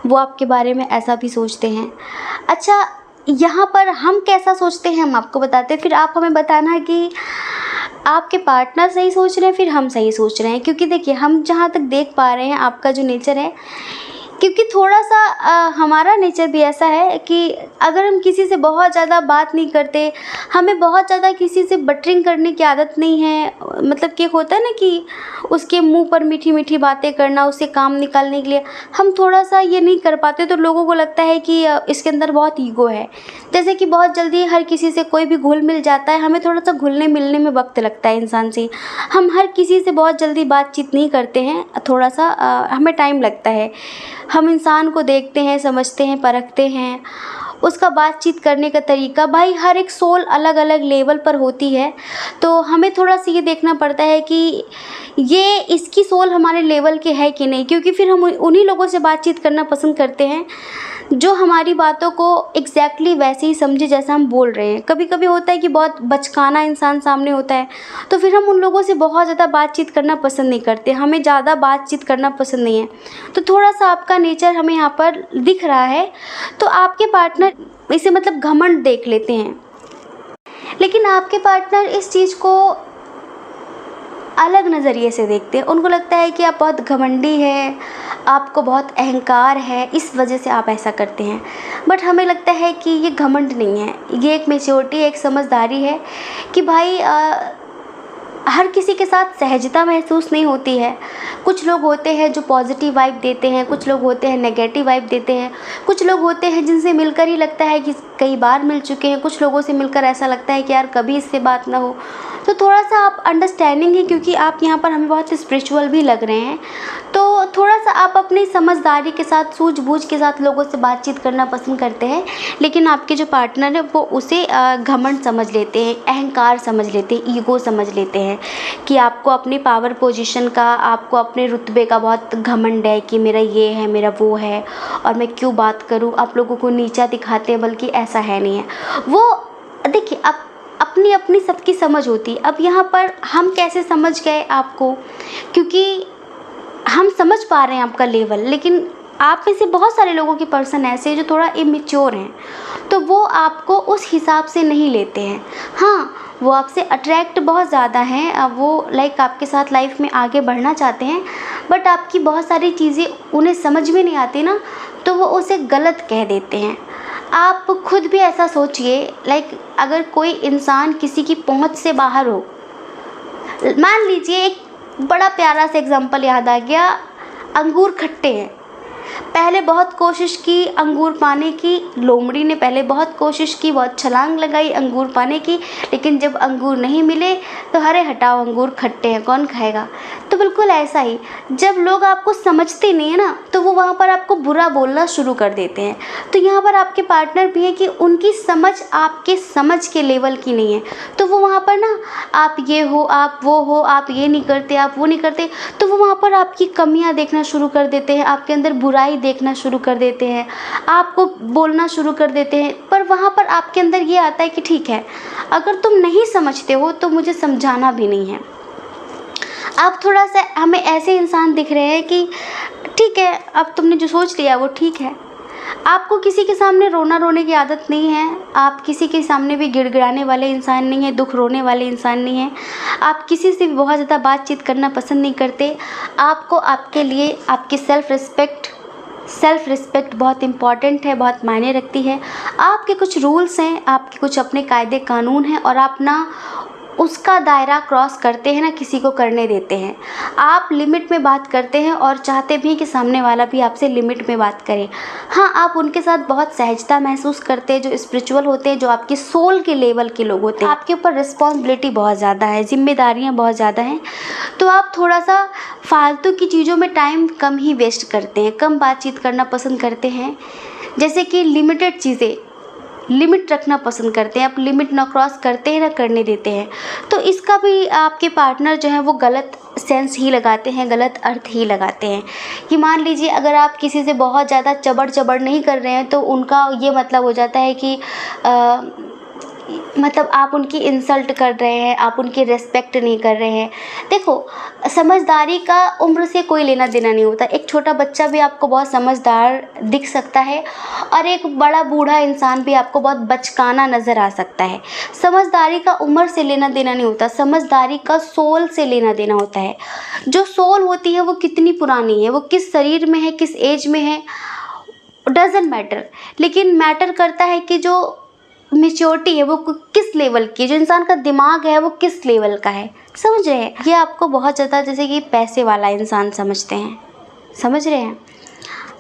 वो आपके बारे में ऐसा भी सोचते हैं। अच्छा, यहाँ पर हम कैसा सोचते हैं हम आपको बताते हैं, फिर आप हमें बताना है कि आपके पार्टनर सही सोच रहे हैं फिर हम सही सोच रहे हैं। क्योंकि देखिए, हम जहाँ तक देख पा रहे हैं आपका जो नेचर है, क्योंकि थोड़ा सा हमारा नेचर भी ऐसा है कि अगर हम किसी से बहुत ज़्यादा बात नहीं करते, हमें बहुत ज़्यादा किसी से बटरिंग करने की आदत नहीं है, मतलब कि होता है ना कि उसके मुंह पर मीठी मीठी बातें करना, उससे काम निकालने के लिए हम थोड़ा सा ये नहीं कर पाते, तो लोगों को लगता है कि इसके अंदर बहुत ईगो है। जैसे कि बहुत जल्दी हर किसी से कोई भी घुल मिल जाता है, हमें थोड़ा सा घुलने मिलने में वक्त लगता है इंसान से, हम हर किसी से बहुत जल्दी बातचीत नहीं करते हैं, थोड़ा सा हमें टाइम लगता है। हम इंसान को देखते हैं, समझते हैं, परखते हैं, उसका बातचीत करने का तरीका, भाई हर एक सोल अलग अलग लेवल पर होती है, तो हमें थोड़ा सा ये देखना पड़ता है कि ये इसकी सोल हमारे लेवल के है कि नहीं, क्योंकि फिर हम उन्हीं लोगों से बातचीत करना पसंद करते हैं जो हमारी बातों को एग्जैक्टली वैसे ही समझे जैसा हम बोल रहे हैं। कभी कभी होता है कि बहुत बचकाना इंसान सामने होता है, तो फिर हम उन लोगों से बहुत ज़्यादा बातचीत करना पसंद नहीं करते, हमें ज़्यादा बातचीत करना पसंद नहीं है। तो थोड़ा सा आपका नेचर हमें यहाँ पर दिख रहा है, तो आपके पार्टनर इसे मतलब घमंड देख लेते हैं, लेकिन आपके पार्टनर इस चीज़ को अलग नज़रिए से देखते हैं। उनको लगता है कि आप बहुत घमंडी है, आपको बहुत अहंकार है, इस वजह से आप ऐसा करते हैं। बट हमें लगता है कि ये घमंड नहीं है, ये एक मैच्योरिटी है, एक समझदारी है कि भाई हर किसी के साथ सहजता महसूस नहीं होती है। कुछ लोग होते हैं जो पॉजिटिव वाइब देते हैं, कुछ लोग होते हैं नेगेटिव वाइब देते हैं, कुछ लोग होते हैं जिनसे मिलकर ही लगता है कि कई बार मिल चुके हैं, कुछ लोगों से मिलकर ऐसा लगता है कि यार कभी इससे बात ना हो। तो थोड़ा सा आप अंडरस्टैंडिंग है, क्योंकि आप यहाँ पर हमें बहुत स्पिरिचुअल भी लग रहे हैं, तो थोड़ा सा आप अपनी समझदारी के साथ, सूझबूझ के साथ लोगों से बातचीत करना पसंद करते हैं। लेकिन आपके जो पार्टनर है वो उसे घमंड समझ लेते हैं, अहंकार समझ लेते हैं, ईगो समझ लेते हैं कि आपको अपनी पावर पोजीशन का, आपको अपने रुतबे का बहुत घमंड है कि मेरा ये है, मेरा वो है, और मैं क्यों बात करूं। आप लोगों को नीचा दिखाते हैं, बल्कि ऐसा है नहीं है। वो देखिए, आप अपनी अपनी सबकी समझ होती है। अब यहाँ पर हम कैसे समझ गए आपको, क्योंकि हम समझ पा रहे हैं आपका लेवल, लेकिन आप में से बहुत सारे लोगों के पर्सन ऐसे हैं जो थोड़ा इमेच्योर हैं, तो वो आपको उस हिसाब से नहीं लेते हैं। हाँ, वो आपसे अट्रैक्ट बहुत ज़्यादा हैं, अब वो लाइक आपके साथ लाइफ में आगे बढ़ना चाहते हैं, बट आपकी बहुत सारी चीज़ें उन्हें समझ में नहीं आती ना, तो वो उसे गलत कह देते हैं। आप खुद भी ऐसा सोचिए, लाइक अगर कोई इंसान किसी की पहुंच से बाहर हो, मान लीजिए एक बड़ा प्यारा सा एग्जांपल याद आ गया, अंगूर खट्टे हैं, पहले बहुत कोशिश की अंगूर पाने की, लोमड़ी ने पहले बहुत कोशिश की, बहुत छलांग लगाई अंगूर पाने की, लेकिन जब अंगूर नहीं मिले तो अरे हटाओ, अंगूर खट्टे हैं, कौन खाएगा। तो बिल्कुल ऐसा ही, जब लोग आपको समझते नहीं है ना, तो वो वहाँ पर आपको बुरा बोलना शुरू कर देते हैं। तो यहाँ पर आपके पार्टनर भी है कि उनकी समझ आपके समझ के लेवल की नहीं है, तो वो वहाँ पर ना, आप ये हो, आप वो हो, आप ये नहीं करते, आप वो नहीं करते, तो वो वहाँ पर आपकी कमियाँ देखना शुरू कर देते हैं, आपके अंदर बुराई देखना शुरू कर देते हैं, आपको बोलना शुरू कर देते हैं। पर वहाँ पर आपके अंदर ये आता है कि ठीक है, अगर तुम नहीं समझते हो तो मुझे समझाना भी नहीं है। आप थोड़ा सा हमें ऐसे इंसान दिख रहे हैं कि ठीक है, अब तुमने जो सोच लिया वो ठीक है। आपको किसी के सामने रोने की आदत नहीं है, आप किसी के सामने भी गिड़गिड़ाने वाले इंसान नहीं है, दुख रोने वाले इंसान नहीं है, आप किसी से भी बहुत ज़्यादा बातचीत करना पसंद नहीं करते। आपको आपके लिए आपकी सेल्फ़ रिस्पेक्ट बहुत इम्पॉर्टेंट है, बहुत मायने रखती है। आपके कुछ रूल्स हैं, आपके कुछ अपने कायदे कानून हैं, और आप ना उसका दायरा क्रॉस करते हैं, ना किसी को करने देते हैं। आप लिमिट में बात करते हैं और चाहते भी हैं कि सामने वाला भी आपसे लिमिट में बात करे। हाँ, आप उनके साथ बहुत सहजता महसूस करते हैं, जो स्पिरिचुअल होते हैं, जो आपके सोल के लेवल के लोग होते हैं। आपके ऊपर रिस्पॉन्सिबिलिटी बहुत ज़्यादा है, जिम्मेदारियाँ बहुत ज़्यादा हैं, तो आप थोड़ा सा फालतू की चीज़ों में टाइम कम ही वेस्ट करते हैं, कम बातचीत करना पसंद करते हैं। जैसे कि लिमिटेड चीज़ें, लिमिट रखना पसंद करते हैं, आप लिमिट ना क्रॉस करते हैं, ना करने देते हैं। तो इसका भी आपके पार्टनर जो है वो गलत सेंस ही लगाते हैं, गलत अर्थ ही लगाते हैं। कि मान लीजिए अगर आप किसी से बहुत ज़्यादा चबड़ नहीं कर रहे हैं, तो उनका ये मतलब हो जाता है कि मतलब आप उनकी इंसल्ट कर रहे हैं, आप उनकी रिस्पेक्ट नहीं कर रहे हैं। देखो, समझदारी का उम्र से कोई लेना देना नहीं होता। एक छोटा बच्चा भी आपको बहुत समझदार दिख सकता है और एक बड़ा बूढ़ा इंसान भी आपको बहुत बचकाना नज़र आ सकता है। समझदारी का उम्र से लेना देना नहीं होता, समझदारी का सोल से लेना देना होता है। जो सोल होती है वो कितनी पुरानी है, वो किस शरीर में है, किस एज में है, डजेंट मैटर, लेकिन मैटर करता है कि जो मेच्योरिटी है वो किस लेवल की है, जो इंसान का दिमाग है वो किस लेवल का है। समझ रहे हैं? ये आपको बहुत ज़्यादा जैसे कि पैसे वाला इंसान समझते हैं, समझ रहे हैं?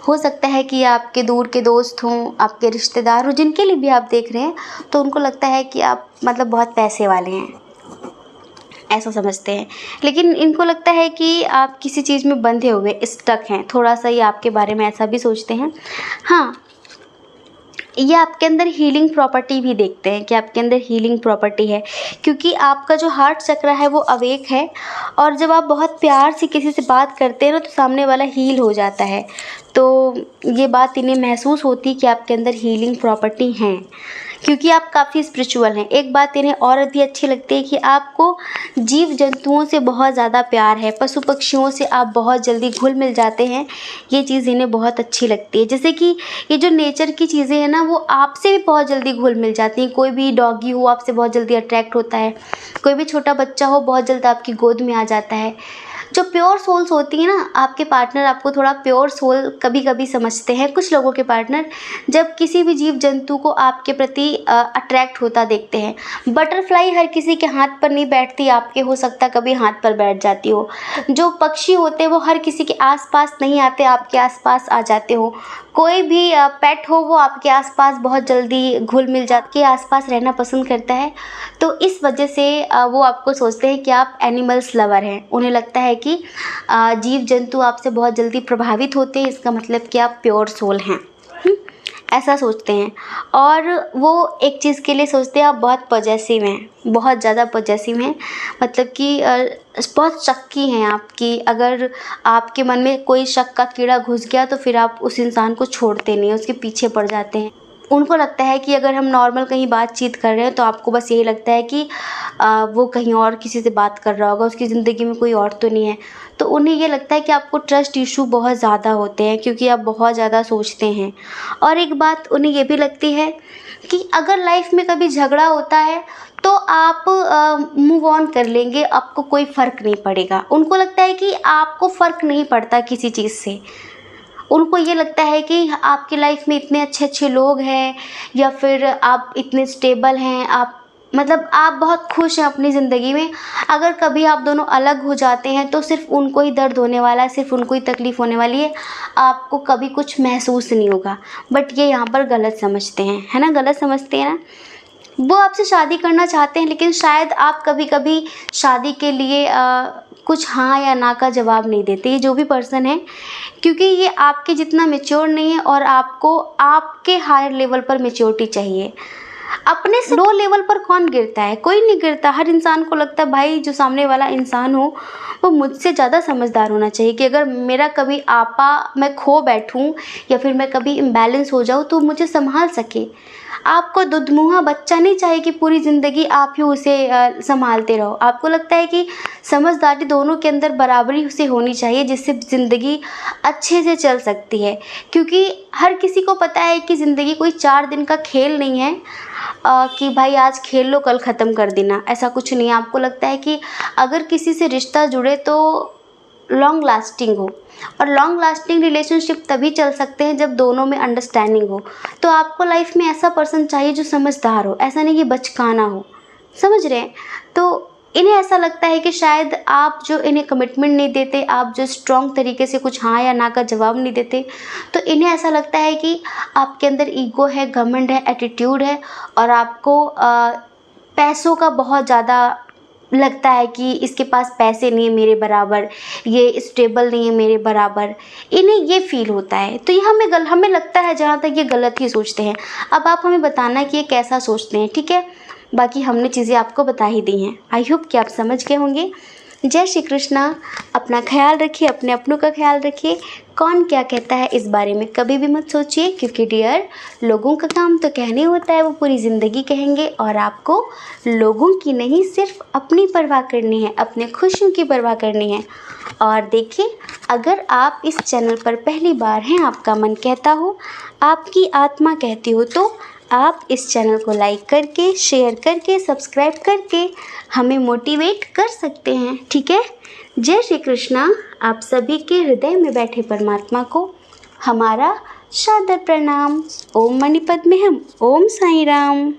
हो सकता है कि आपके दूर के दोस्त हों, आपके रिश्तेदार हों, जिनके लिए भी आप देख रहे हैं, तो उनको लगता है कि आप मतलब बहुत पैसे वाले हैं, ऐसा समझते हैं। लेकिन इनको लगता है कि आप किसी चीज़ में बंधे हुए स्टक हैं, थोड़ा सा ये आपके बारे में ऐसा भी सोचते हैं। हाँ, ये आपके अंदर हीलिंग प्रॉपर्टी भी देखते हैं कि आपके अंदर हीलिंग प्रॉपर्टी है, क्योंकि आपका जो हार्ट चक्र है वो अवेक है, और जब आप बहुत प्यार से किसी से बात करते हैं ना तो सामने वाला हील हो जाता है। तो ये बात इन्हें महसूस होती है कि आपके अंदर हीलिंग प्रॉपर्टी हैं, क्योंकि आप काफ़ी स्पिरिचुअल हैं। एक बात इन्हें और भी अच्छी लगती है कि आपको जीव जंतुओं से बहुत ज़्यादा प्यार है, पशु पक्षियों से आप बहुत जल्दी घुल मिल जाते हैं। ये चीज़ इन्हें बहुत अच्छी लगती है। जैसे कि ये जो नेचर की चीज़ें हैं ना, वो आपसे भी बहुत जल्दी घुल मिल जाती हैं। कोई भी डॉगी हो आपसे बहुत जल्दी अट्रैक्ट होता है, कोई भी छोटा बच्चा हो बहुत जल्द आपकी गोद में आ जाता है। जो प्योर सोल्स होती हैं ना, आपके पार्टनर आपको थोड़ा प्योर सोल कभी कभी समझते हैं। कुछ लोगों के पार्टनर जब किसी भी जीव जंतु को आपके प्रति अट्रैक्ट होता देखते हैं। बटरफ्लाई हर किसी के हाथ पर नहीं बैठती, आपके हो सकता कभी हाथ पर बैठ जाती हो। जो पक्षी होते हैं वो हर किसी के आसपास नहीं आते, आपके आसपास आ जाते हो। कोई भी पेट हो वो आपके आसपास बहुत जल्दी घुल मिल जा के आसपास रहना पसंद करता है। तो इस वजह से वो आपको सोचते हैं कि आप एनिमल्स लवर हैं। उन्हें लगता है कि जीव जंतु आपसे बहुत जल्दी प्रभावित होते हैं, इसका मतलब कि आप प्योर सोल हैं। ऐसा सोचते हैं। और वो एक चीज़ के लिए सोचते हैं, आप बहुत पॉजेसिव हैं, बहुत ज़्यादा पॉजेसिव हैं, मतलब कि बहुत शक्की हैं आप, कि अगर आपके मन में कोई शक का कीड़ा घुस गया तो फिर आप उस इंसान को छोड़ते नहीं, उसके पीछे पड़ जाते हैं। उनको लगता है कि अगर हम नॉर्मल कहीं बातचीत कर रहे हैं तो आपको बस यही लगता है कि वो कहीं और किसी से बात कर रहा होगा, उसकी ज़िंदगी में कोई और तो नहीं है। तो उन्हें ये लगता है कि आपको ट्रस्ट इशू बहुत ज़्यादा होते हैं, क्योंकि आप बहुत ज़्यादा सोचते हैं। और एक बात उन्हें ये भी लगती है कि अगर लाइफ में कभी झगड़ा होता है तो आप मूव ऑन कर लेंगे, आपको कोई फ़र्क नहीं पड़ेगा। उनको लगता है कि आपको फ़र्क नहीं पड़ता किसी चीज़ से। उनको ये लगता है कि आपकी लाइफ में इतने अच्छे अच्छे लोग हैं, या फिर आप इतने स्टेबल हैं, आप मतलब आप बहुत खुश हैं अपनी ज़िंदगी में। अगर कभी आप दोनों अलग हो जाते हैं तो सिर्फ उनको ही दर्द होने वाला है, सिर्फ उनको ही तकलीफ़ होने वाली है, आपको कभी कुछ महसूस नहीं होगा। बट ये यहाँ पर गलत समझते हैं, है ना, गलत समझते हैं ना। वो आपसे शादी करना चाहते हैं, लेकिन शायद आप कभी कभी शादी के लिए कुछ हाँ या ना का जवाब नहीं देते, ये जो भी पर्सन है, क्योंकि ये आपके जितना मेच्योर नहीं है, और आपको आपके हायर लेवल पर मेच्योरिटी चाहिए। अपने से लो लेवल पर कौन गिरता है? कोई नहीं गिरता। हर इंसान को लगता है भाई जो सामने वाला इंसान हो वो मुझसे ज़्यादा समझदार होना चाहिए, कि अगर मेरा कभी आपा मैं खो बैठूं या फिर मैं कभी इम्बैलेंस हो जाऊं तो मुझे संभाल सके। आपको दुधमुहा बच्चा नहीं चाहिए कि पूरी ज़िंदगी आप ही उसे संभालते रहो। आपको लगता है कि समझदारी दोनों के अंदर बराबरी से होनी चाहिए, जिससे ज़िंदगी अच्छे से चल सकती है। क्योंकि हर किसी को पता है कि ज़िंदगी कोई 4 दिन का खेल नहीं है, कि भाई आज खेल लो कल ख़त्म कर देना, ऐसा कुछ नहीं है। आपको लगता है कि अगर किसी से रिश्ता जुड़े तो लॉन्ग लास्टिंग हो, और लॉन्ग लास्टिंग रिलेशनशिप तभी चल सकते हैं जब दोनों में अंडरस्टैंडिंग हो। तो आपको लाइफ में ऐसा पर्सन चाहिए जो समझदार हो, ऐसा नहीं कि बचकाना हो। समझ रहे हैं? तो इन्हें ऐसा लगता है कि शायद आप जो इन्हें कमिटमेंट नहीं देते, आप जो स्ट्रॉन्ग तरीके से कुछ हाँ या ना का जवाब नहीं देते, तो इन्हें ऐसा लगता है कि आपके अंदर ईगो है, घमंड है, एटीट्यूड है, और आपको पैसों का बहुत ज़्यादा लगता है कि इसके पास पैसे नहीं है मेरे बराबर, ये स्टेबल नहीं है मेरे बराबर। इन्हें ये फील होता है। तो ये हमें लगता है जहाँ तक ये गलत ही सोचते हैं। अब आप हमें बताना कि ये कैसा सोचते हैं, ठीक है? बाकी हमने चीज़ें आपको बता ही दी हैं। आई होप कि आप समझ गए होंगे। जय श्री कृष्णा। अपना ख्याल रखिए, अपने अपनों का ख्याल रखिए। कौन क्या कहता है इस बारे में कभी भी मत सोचिए, क्योंकि डियर, लोगों का काम तो कहने होता है, वो पूरी ज़िंदगी कहेंगे और आपको लोगों की नहीं, सिर्फ अपनी परवाह करनी है, अपने खुशियों की परवाह करनी है। और देखिए, अगर आप इस चैनल पर पहली बार हैं, आपका मन कहता हो, आपकी आत्मा कहती हो, तो आप इस चैनल को लाइक करके, शेयर करके, सब्सक्राइब करके हमें मोटिवेट कर सकते हैं, ठीक है। जय श्री कृष्णा। आप सभी के हृदय में बैठे परमात्मा को हमारा सादर प्रणाम। ओम मणिपद में हम। ओम साईं राम।